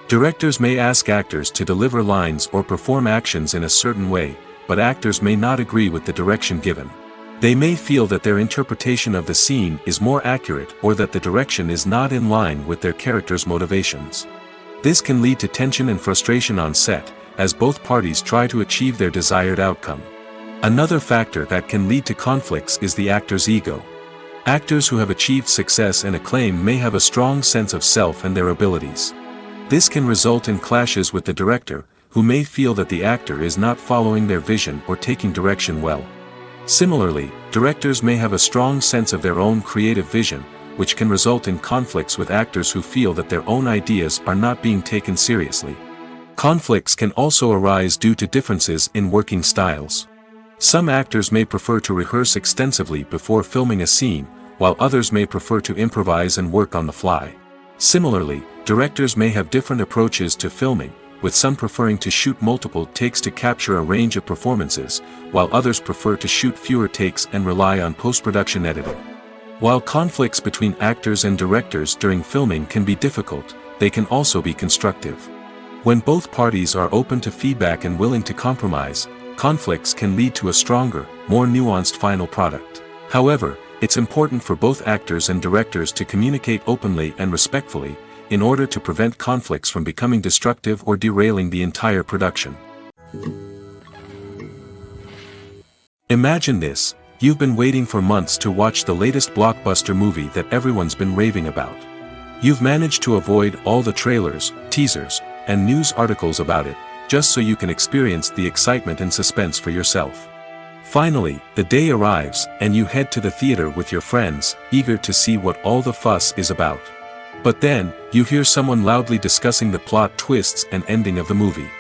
Directors may ask actors to deliver lines or perform actions in a certain way, but actors may not agree with the direction given. They may feel that their interpretation of the scene is more accurate or that the direction is not in line with their character's motivations. This can lead to tension and frustration on set, as both parties try to achieve their desired outcome. Another factor that can lead to conflicts is the actor's ego. Actors who have achieved success and acclaim may have a strong sense of self and their abilities. This can result in clashes with the director, who may feel that the actor is not following their vision or taking direction well. Similarly, directors may have a strong sense of their own creative vision, which can result in conflicts with actors who feel that their own ideas are not being taken seriously. Conflicts can also arise due to differences in working styles. Some actors may prefer to rehearse extensively before filming a scene, while others may prefer to improvise and work on the fly. Similarly, directors may have different approaches to filming, with some preferring to shoot multiple takes to capture a range of performances, while others prefer to shoot fewer takes and rely on post-production editing. While conflicts between actors and directors during filming can be difficult, they can also be constructive. When both parties are open to feedback and willing to compromise, conflicts can lead to a stronger, more nuanced final product. However, it's important for both actors and directors to communicate openly and respectfully, in order to prevent conflicts from becoming destructive or derailing the entire production. Imagine this: you've been waiting for months to watch the latest blockbuster movie that everyone's been raving about. You've managed to avoid all the trailers, teasers, and news articles about it, just so you can experience the excitement and suspense for yourself. Finally, the day arrives, and you head to the theater with your friends, eager to see what all the fuss is about. But then, you hear someone loudly discussing the plot twists and ending of the movie.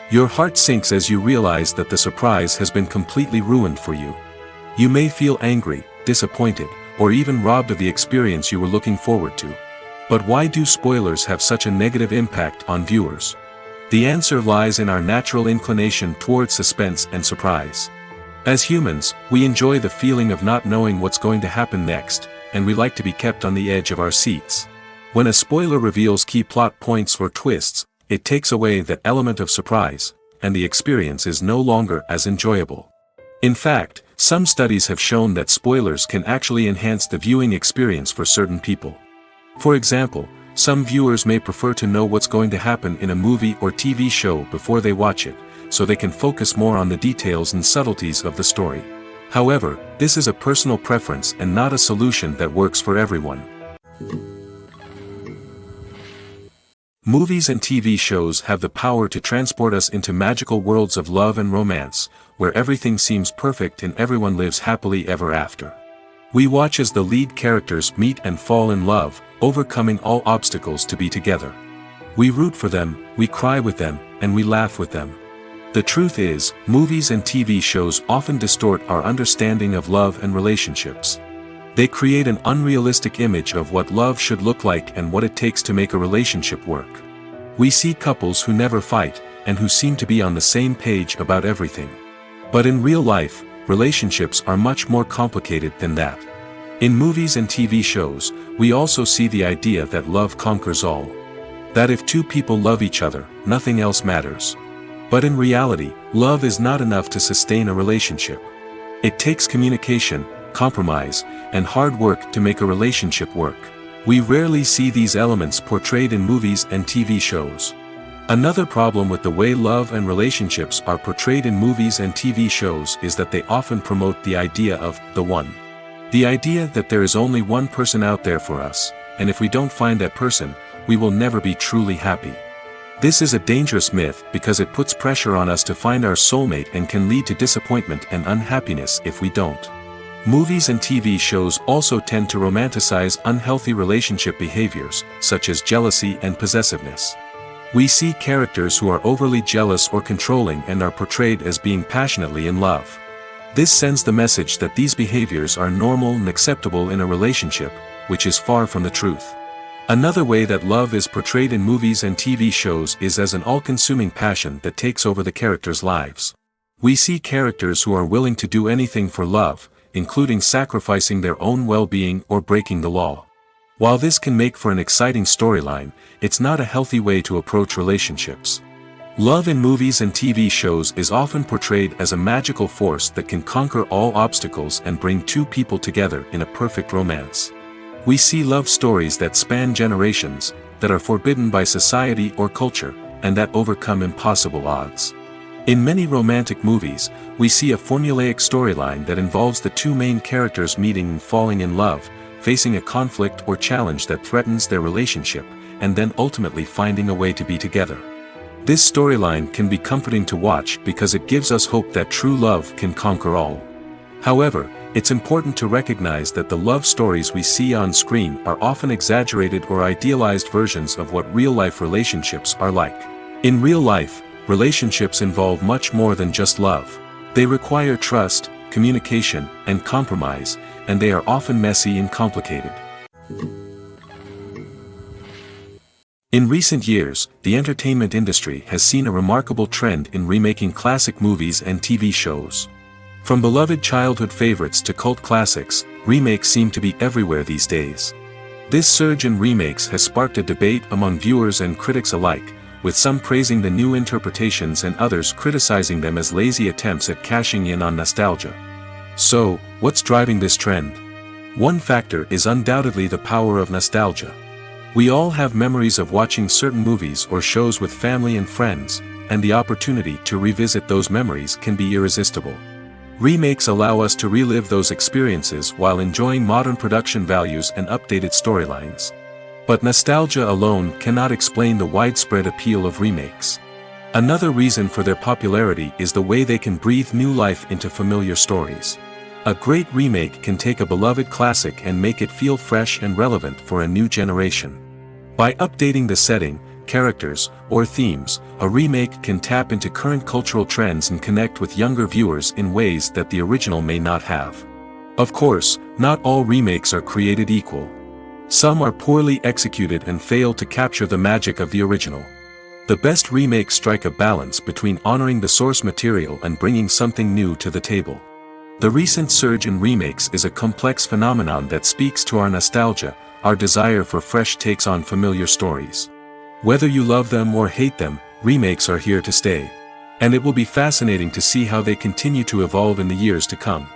Your heart sinks as you realize that the surprise has been completely ruined for you. You may feel angry, disappointed, or even robbed of the experience you were looking forward to. But why do spoilers have such a negative impact on viewers? The answer lies in our natural inclination towards suspense and surprise. As humans, we enjoy the feeling of not knowing what's going to happen next, and we like to be kept on the edge of our seats. When a spoiler reveals key plot points or twists, it takes away that element of surprise, and the experience is no longer as enjoyable. In fact, some studies have shown that spoilers can actually enhance the viewing experience for certain people. For example, some viewers may prefer to know what's going to happen in a movie or TV show before they watch it, so they can focus more on the details and subtleties of the story. However, this is a personal preference and not a solution that works for everyone. Movies and TV shows have the power to transport us into magical worlds of love and romance, where everything seems perfect and everyone lives happily ever after. We watch as the lead characters meet and fall in love, overcoming all obstacles to be together. We root for them, we cry with them, and we laugh with them. The truth is, movies and TV shows often distort our understanding of love and relationships. They create an unrealistic image of what love should look like and what it takes to make a relationship work. We see couples who never fight, and who seem to be on the same page about everything. But in real life, relationships are much more complicated than that. In movies and TV shows, we also see the idea that love conquers all. That if two people love each other, nothing else matters. But in reality, love is not enough to sustain a relationship. It takes communication, compromise, and hard work to make a relationship work. We rarely see these elements portrayed in movies and TV shows. Another problem with the way love and relationships are portrayed in movies and TV shows is that they often promote the idea of the one. The idea that there is only one person out there for us, and if we don't find that person, we will never be truly happy. This is a dangerous myth because it puts pressure on us to find our soulmate and can lead to disappointment and unhappiness if we don't. Movies and TV shows also tend to romanticize unhealthy relationship behaviors, such as jealousy and possessiveness. We see characters who are overly jealous or controlling and are portrayed as being passionately in love. This sends the message that these behaviors are normal and acceptable in a relationship, which is far from the truth. Another way that love is portrayed in movies and TV shows is as an all-consuming passion that takes over the characters' lives. We see characters who are willing to do anything for love, including sacrificing their own well-being or breaking the law. While this can make for an exciting storyline, it's not a healthy way to approach relationships. Love in movies and TV shows is often portrayed as a magical force that can conquer all obstacles and bring two people together in a perfect romance. We see love stories that span generations, that are forbidden by society or culture, and that overcome impossible odds. In many romantic movies, we see a formulaic storyline that involves the two main characters meeting and falling in love, facing a conflict or challenge that threatens their relationship, and then ultimately finding a way to be together. This storyline can be comforting to watch because it gives us hope that true love can conquer all. However, it's important to recognize that the love stories we see on screen are often exaggerated or idealized versions of what real-life relationships are like. In real life, relationships involve much more than just love. They require trust, communication, and compromise, and they are often messy and complicated. In recent years, the entertainment industry has seen a remarkable trend in remaking classic movies and TV shows. From beloved childhood favorites to cult classics, remakes seem to be everywhere these days. This surge in remakes has sparked a debate among viewers and critics alike, with some praising the new interpretations and others criticizing them as lazy attempts at cashing in on nostalgia. So, what's driving this trend? One factor is undoubtedly the power of nostalgia. We all have memories of watching certain movies or shows with family and friends, and the opportunity to revisit those memories can be irresistible. Remakes allow us to relive those experiences while enjoying modern production values and updated storylines. But nostalgia alone cannot explain the widespread appeal of remakes. Another reason for their popularity is the way they can breathe new life into familiar stories. A great remake can take a beloved classic and make it feel fresh and relevant for a new generation. By updating the setting, characters, or themes, a remake can tap into current cultural trends and connect with younger viewers in ways that the original may not have. Of course, not all remakes are created equal. Some are poorly executed and fail to capture the magic of the original. The best remakes strike a balance between honoring the source material and bringing something new to the table. The recent surge in remakes is a complex phenomenon that speaks to our nostalgia, our desire for fresh takes on familiar stories. Whether you love them or hate them, remakes are here to stay. And it will be fascinating to see how they continue to evolve in the years to come.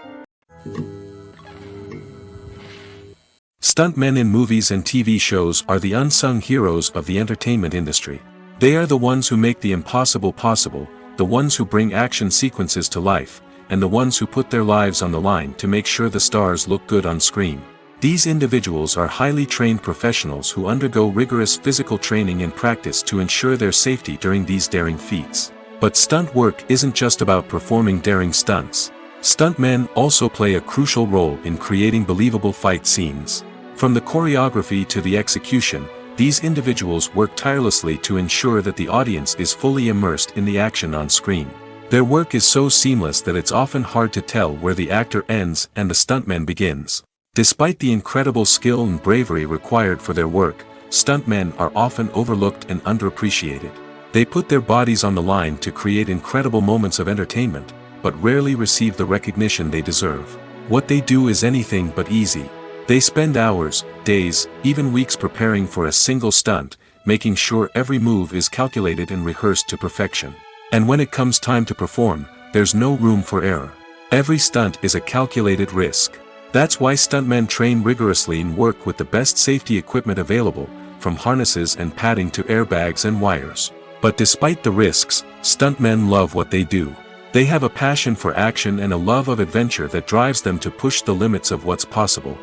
Stuntmen in movies and TV shows are the unsung heroes of the entertainment industry. They are the ones who make the impossible possible, the ones who bring action sequences to life, and the ones who put their lives on the line to make sure the stars look good on screen. These individuals are highly trained professionals who undergo rigorous physical training and practice to ensure their safety during these daring feats. But stunt work isn't just about performing daring stunts. Stuntmen also play a crucial role in creating believable fight scenes. From the choreography to the execution, these individuals work tirelessly to ensure that the audience is fully immersed in the action on screen. Their work is so seamless that it's often hard to tell where the actor ends and the stuntman begins. Despite the incredible skill and bravery required for their work, stuntmen are often overlooked and underappreciated. They put their bodies on the line to create incredible moments of entertainment, but rarely receive the recognition they deserve. What they do is anything but easy. They spend hours, days, even weeks preparing for a single stunt, making sure every move is calculated and rehearsed to perfection. And when it comes time to perform, there's no room for error. Every stunt is a calculated risk. That's why stuntmen train rigorously and work with the best safety equipment available, from harnesses and padding to airbags and wires. But despite the risks, stuntmen love what they do. They have a passion for action and a love of adventure that drives them to push the limits of what's possible.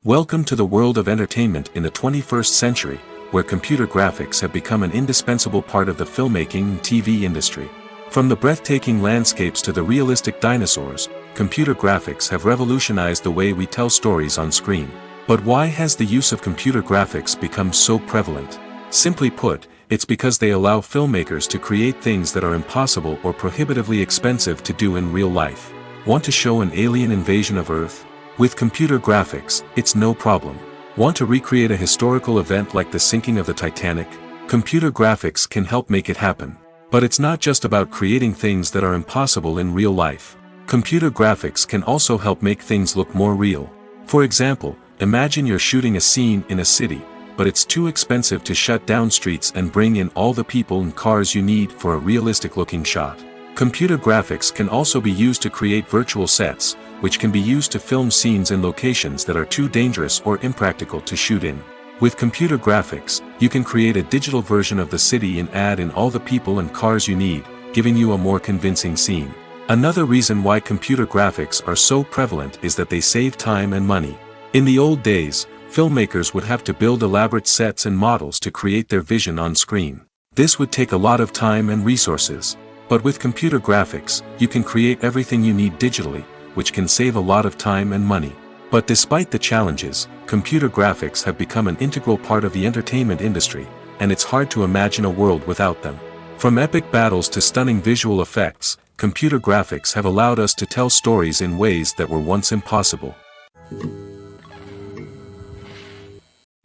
Welcome to the world of entertainment in the 21st century, where computer graphics have become an indispensable part of the filmmaking and TV industry. From the breathtaking landscapes to the realistic dinosaurs, computer graphics have revolutionized the way we tell stories on screen. But why has the use of computer graphics become so prevalent? Simply put, it's because they allow filmmakers to create things that are impossible or prohibitively expensive to do in real life. Want to show an alien invasion of Earth? With computer graphics, it's no problem. Want to recreate a historical event like the sinking of the Titanic? Computer graphics can help make it happen. But it's not just about creating things that are impossible in real life. Computer graphics can also help make things look more real. For example, imagine you're shooting a scene in a city, but it's too expensive to shut down streets and bring in all the people and cars you need for a realistic-looking shot. Computer graphics can also be used to create virtual sets, which can be used to film scenes in locations that are too dangerous or impractical to shoot in. With computer graphics, you can create a digital version of the city and add in all the people and cars you need, giving you a more convincing scene. Another reason why computer graphics are so prevalent is that they save time and money. In the old days, filmmakers would have to build elaborate sets and models to create their vision on screen. This would take a lot of time and resources. But with computer graphics, you can create everything you need digitally, which can save a lot of time and money. But despite the challenges, computer graphics have become an integral part of the entertainment industry, and it's hard to imagine a world without them. From epic battles to stunning visual effects, computer graphics have allowed us to tell stories in ways that were once impossible.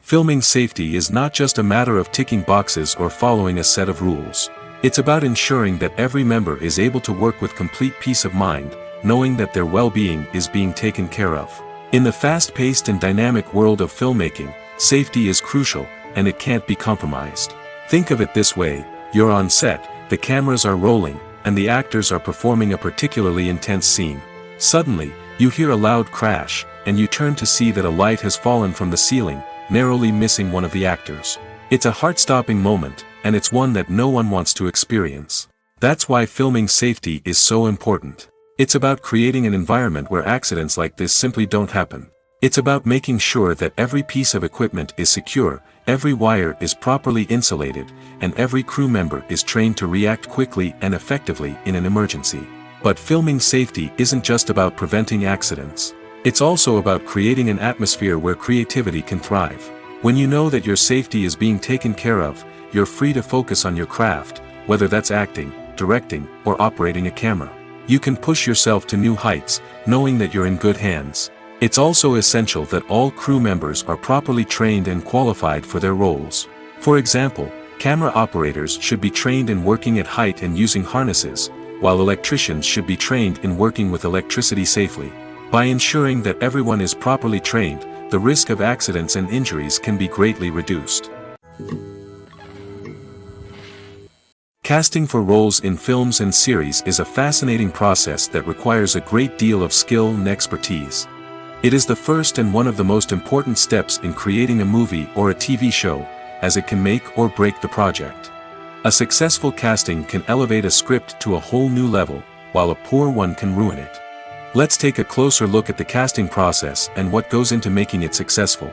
Filming safety is not just a matter of ticking boxes or following a set of rules. It's about ensuring that every member is able to work with complete peace of mind, knowing that their well-being is being taken care of. In the fast-paced and dynamic world of filmmaking, safety is crucial, and it can't be compromised. Think of it this way: you're on set, the cameras are rolling, and the actors are performing a particularly intense scene. Suddenly, you hear a loud crash, and you turn to see that a light has fallen from the ceiling, narrowly missing one of the actors. It's a heart-stopping moment, and it's one that no one wants to experience. That's why filming safety is so important. It's about creating an environment where accidents like this simply don't happen. It's about making sure that every piece of equipment is secure, every wire is properly insulated, and every crew member is trained to react quickly and effectively in an emergency. But filming safety isn't just about preventing accidents. It's also about creating an atmosphere where creativity can thrive. When you know that your safety is being taken care of, you're free to focus on your craft, whether that's acting, directing, or operating a camera. You can push yourself to new heights, knowing that you're in good hands. It's also essential that all crew members are properly trained and qualified for their roles. For example, camera operators should be trained in working at height and using harnesses, while electricians should be trained in working with electricity safely. By ensuring that everyone is properly trained, the risk of accidents and injuries can be greatly reduced. Casting for roles in films and series is a fascinating process that requires a great deal of skill and expertise. It is the first and one of the most important steps in creating a movie or a TV show, as it can make or break the project. A successful casting can elevate a script to a whole new level, while a poor one can ruin it. Let's take a closer look at the casting process and what goes into making it successful.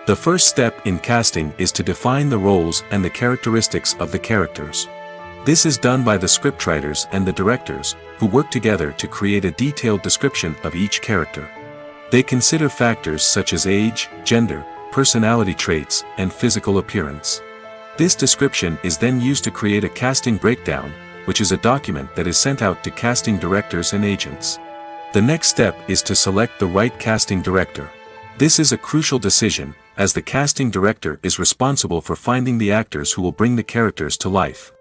The first step in casting is to define the roles and the characteristics of the characters. This is done by the scriptwriters and the directors, who work together to create a detailed description of each character. They consider factors such as age, gender, personality traits, and physical appearance. This description is then used to create a casting breakdown, which is a document that is sent out to casting directors and agents. The next step is to select the right casting director. This is a crucial decision, as the casting director is responsible for finding the actors who will bring the characters to life.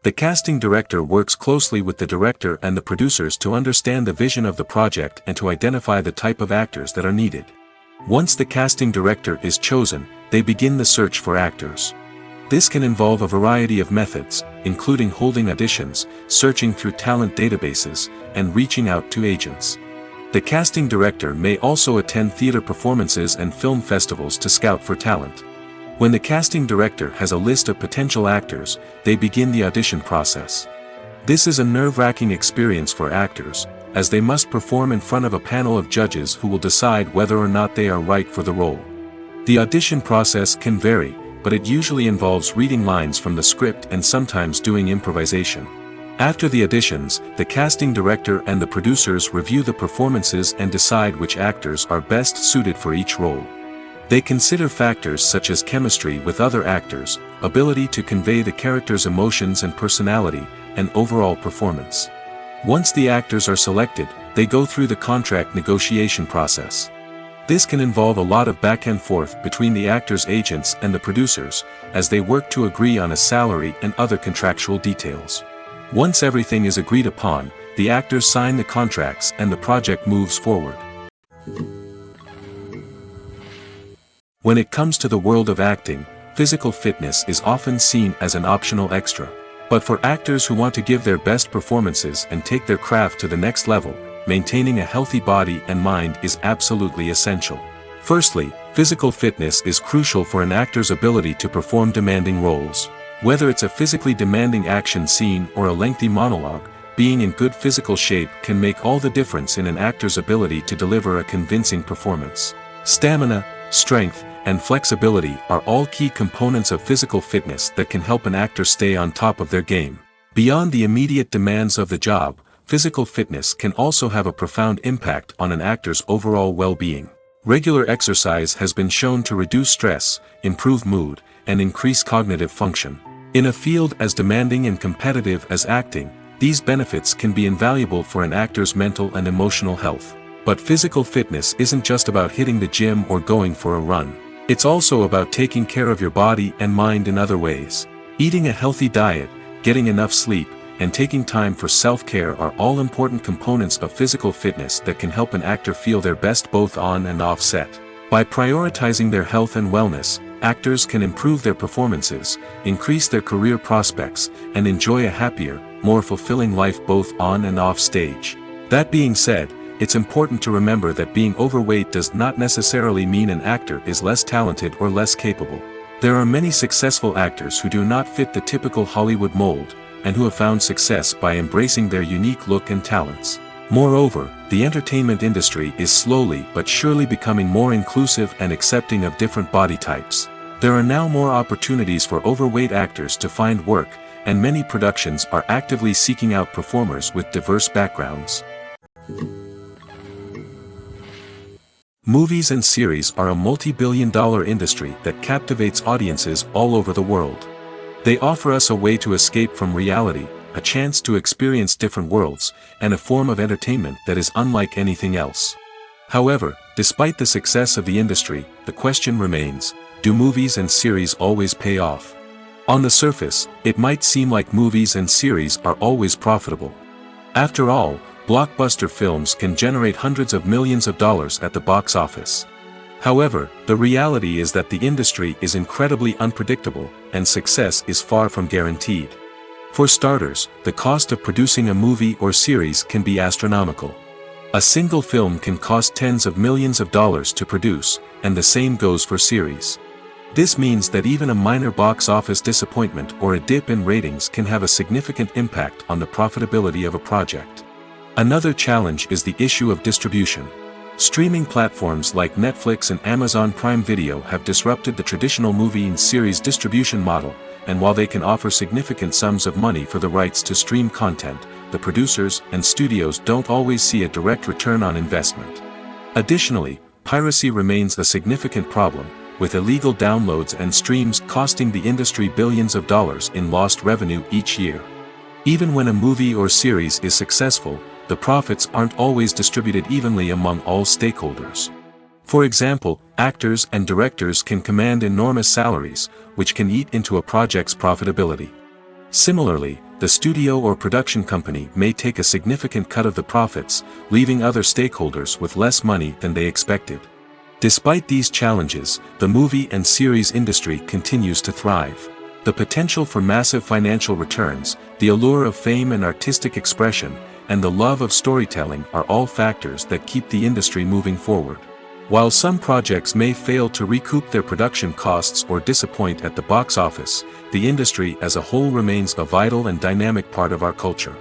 The casting director works closely with the director and the producers to understand the vision of the project and to identify the type of actors that are needed. Once the casting director is chosen, they begin the search for actors. This can involve a variety of methods, including holding auditions, searching through talent databases, and reaching out to agents. The casting director may also attend theater performances and film festivals to scout for talent. When the casting director has a list of potential actors, they begin the audition process. This is a nerve-wracking experience for actors, as they must perform in front of a panel of judges who will decide whether or not they are right for the role. The audition process can vary, but it usually involves reading lines from the script and sometimes doing improvisation. After the auditions, the casting director and the producers review the performances and decide which actors are best suited for each role. They consider factors such as chemistry with other actors, ability to convey the character's emotions and personality, and overall performance. Once the actors are selected, they go through the contract negotiation process. This can involve a lot of back and forth between the actors' agents and the producers, as they work to agree on a salary and other contractual details. Once everything is agreed upon, the actors sign the contracts and the project moves forward. When it comes to the world of acting, physical fitness is often seen as an optional extra. But for actors who want to give their best performances and take their craft to the next level, maintaining a healthy body and mind is absolutely essential. Firstly, physical fitness is crucial for an actor's ability to perform demanding roles. Whether it's a physically demanding action scene or a lengthy monologue, being in good physical shape can make all the difference in an actor's ability to deliver a convincing performance. Stamina, strength, and flexibility are all key components of physical fitness that can help an actor stay on top of their game. Beyond the immediate demands of the job, physical fitness can also have a profound impact on an actor's overall well-being. Regular exercise has been shown to reduce stress, improve mood, and increase cognitive function. In a field as demanding and competitive as acting, these benefits can be invaluable for an actor's mental and emotional health. But physical fitness isn't just about hitting the gym or going for a run. It's also about taking care of your body and mind in other ways. Eating a healthy diet, getting enough sleep, and taking time for self-care are all important components of physical fitness that can help an actor feel their best both on and off set. By prioritizing their health and wellness, actors can improve their performances, increase their career prospects, and enjoy a happier, more fulfilling life both on and off stage. That being said, it's important to remember that being overweight does not necessarily mean an actor is less talented or less capable. There are many successful actors who do not fit the typical Hollywood mold, and who have found success by embracing their unique look and talents. Moreover, the entertainment industry is slowly but surely becoming more inclusive and accepting of different body types. There are now more opportunities for overweight actors to find work, and many productions are actively seeking out performers with diverse backgrounds. Movies and series are a multi-billion-dollar industry that captivates audiences all over the world. They offer us a way to escape from reality, a chance to experience different worlds, and a form of entertainment that is unlike anything else. However, despite the success of the industry, the question remains, do movies and series always pay off? On the surface, it might seem like movies and series are always profitable. After all, blockbuster films can generate hundreds of millions of dollars at the box office. However, the reality is that the industry is incredibly unpredictable, and success is far from guaranteed. For starters, the cost of producing a movie or series can be astronomical. A single film can cost tens of millions of dollars to produce, and the same goes for series. This means that even a minor box office disappointment or a dip in ratings can have a significant impact on the profitability of a project. Another challenge is the issue of distribution. Streaming platforms like Netflix and Amazon Prime Video have disrupted the traditional movie and series distribution model, and while they can offer significant sums of money for the rights to stream content, the producers and studios don't always see a direct return on investment. Additionally, piracy remains a significant problem, with illegal downloads and streams costing the industry billions of dollars in lost revenue each year. Even when a movie or series is successful, the profits aren't always distributed evenly among all stakeholders. For example, actors and directors can command enormous salaries, which can eat into a project's profitability. Similarly, the studio or production company may take a significant cut of the profits, leaving other stakeholders with less money than they expected. Despite these challenges, the movie and series industry continues to thrive. The potential for massive financial returns, the allure of fame and artistic expression, and the love of storytelling are all factors that keep the industry moving forward. While some projects may fail to recoup their production costs or disappoint at the box office, the industry as a whole remains a vital and dynamic part of our culture.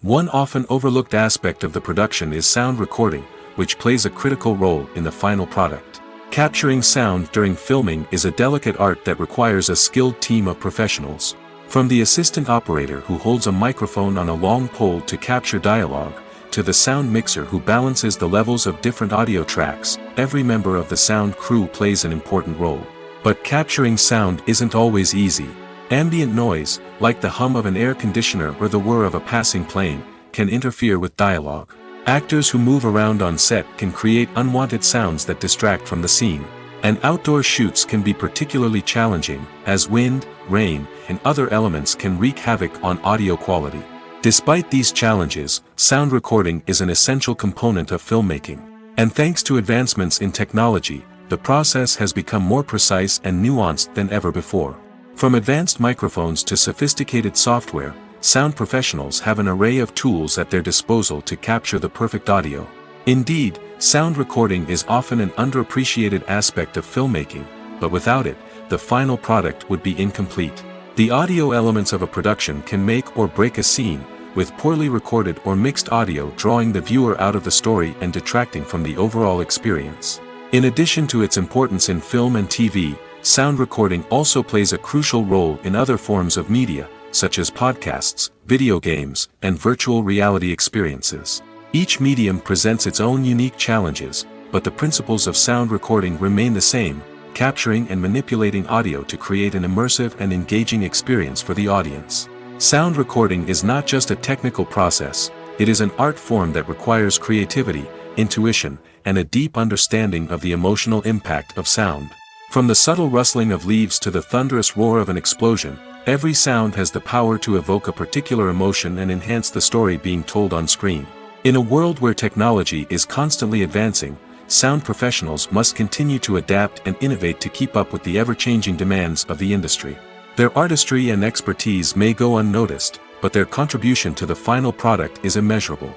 One often overlooked aspect of the production is sound recording, which plays a critical role in the final product. Capturing sound during filming is a delicate art that requires a skilled team of professionals. From the assistant operator who holds a microphone on a long pole to capture dialogue, to the sound mixer who balances the levels of different audio tracks, every member of the sound crew plays an important role. But capturing sound isn't always easy. Ambient noise, like the hum of an air conditioner or the whir of a passing plane, can interfere with dialogue. Actors who move around on set can create unwanted sounds that distract from the scene. And outdoor shoots can be particularly challenging, as wind, rain, and other elements can wreak havoc on audio quality. Despite these challenges, sound recording is an essential component of filmmaking. And thanks to advancements in technology, the process has become more precise and nuanced than ever before. From advanced microphones to sophisticated software, sound professionals have an array of tools at their disposal to capture the perfect audio. Indeed, sound recording is often an underappreciated aspect of filmmaking, but without it, the final product would be incomplete. The audio elements of a production can make or break a scene, with poorly recorded or mixed audio drawing the viewer out of the story and detracting from the overall experience. In addition to its importance in film and TV, sound recording also plays a crucial role in other forms of media, such as podcasts, video games, and virtual reality experiences. Each medium presents its own unique challenges, but the principles of sound recording remain the same, capturing and manipulating audio to create an immersive and engaging experience for the audience. Sound recording is not just a technical process, it is an art form that requires creativity, intuition, and a deep understanding of the emotional impact of sound. From the subtle rustling of leaves to the thunderous roar of an explosion, every sound has the power to evoke a particular emotion and enhance the story being told on screen. In a world where technology is constantly advancing, sound professionals must continue to adapt and innovate to keep up with the ever-changing demands of the industry. Their artistry and expertise may go unnoticed, but their contribution to the final product is immeasurable.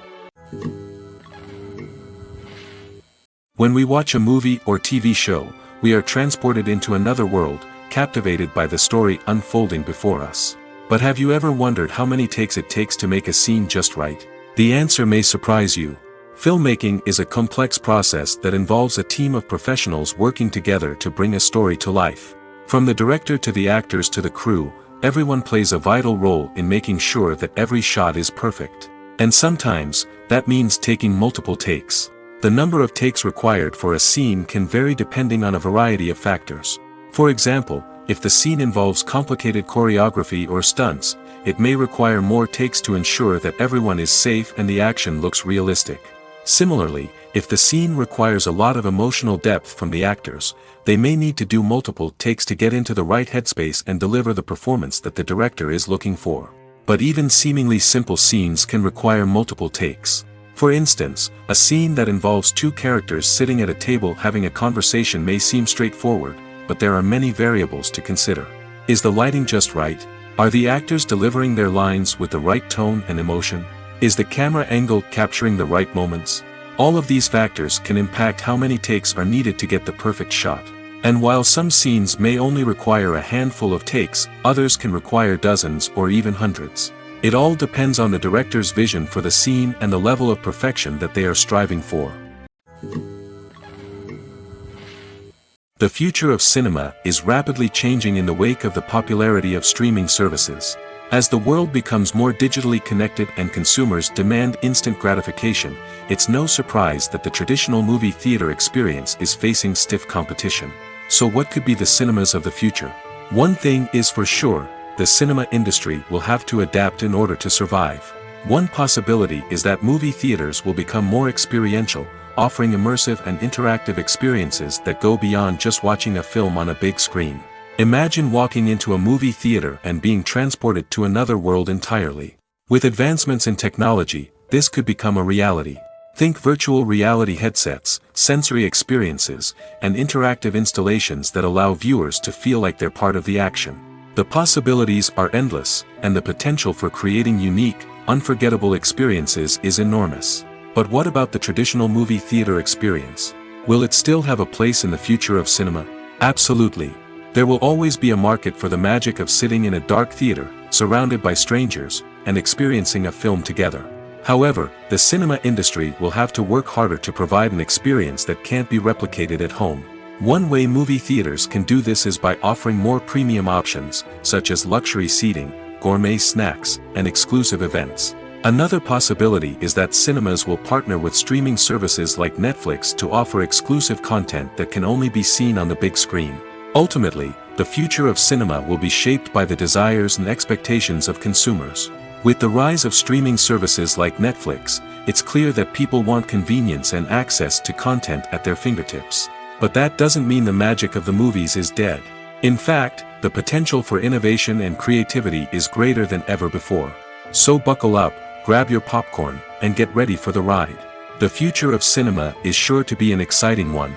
When we watch a movie or TV show, we are transported into another world, captivated by the story unfolding before us. But have you ever wondered how many takes it takes to make a scene just right? The answer may surprise you. Filmmaking is a complex process that involves a team of professionals working together to bring a story to life. From the director to the actors to the crew, everyone plays a vital role in making sure that every shot is perfect. And sometimes, that means taking multiple takes. The number of takes required for a scene can vary depending on a variety of factors. For example, if the scene involves complicated choreography or stunts, it may require more takes to ensure that everyone is safe and the action looks realistic. Similarly, if the scene requires a lot of emotional depth from the actors, they may need to do multiple takes to get into the right headspace and deliver the performance that the director is looking for. But even seemingly simple scenes can require multiple takes. For instance, a scene that involves two characters sitting at a table having a conversation may seem straightforward, but there are many variables to consider. Is the lighting just right? Are the actors delivering their lines with the right tone and emotion? Is the camera angle capturing the right moments? All of these factors can impact how many takes are needed to get the perfect shot. And while some scenes may only require a handful of takes, others can require dozens or even hundreds. It all depends on the director's vision for the scene and the level of perfection that they are striving for. The future of cinema is rapidly changing in the wake of the popularity of streaming services. As the world becomes more digitally connected and consumers demand instant gratification, it's no surprise that the traditional movie theater experience is facing stiff competition. So what could be the cinemas of the future? One thing is for sure, the cinema industry will have to adapt in order to survive. One possibility is that movie theaters will become more experiential, offering immersive and interactive experiences that go beyond just watching a film on a big screen. Imagine walking into a movie theater and being transported to another world entirely. With advancements in technology, this could become a reality. Think virtual reality headsets, sensory experiences, and interactive installations that allow viewers to feel like they're part of the action. The possibilities are endless, and the potential for creating unique, unforgettable experiences is enormous. But what about the traditional movie theater experience? Will it still have a place in the future of cinema? Absolutely. There will always be a market for the magic of sitting in a dark theater, surrounded by strangers, and experiencing a film together. However, the cinema industry will have to work harder to provide an experience that can't be replicated at home. One way movie theaters can do this is by offering more premium options, such as luxury seating, gourmet snacks, and exclusive events. Another possibility is that cinemas will partner with streaming services like Netflix to offer exclusive content that can only be seen on the big screen. Ultimately, the future of cinema will be shaped by the desires and expectations of consumers. With the rise of streaming services like Netflix, it's clear that people want convenience and access to content at their fingertips. But that doesn't mean the magic of the movies is dead. In fact, the potential for innovation and creativity is greater than ever before. So buckle up, grab your popcorn, and get ready for the ride. The future of cinema is sure to be an exciting one.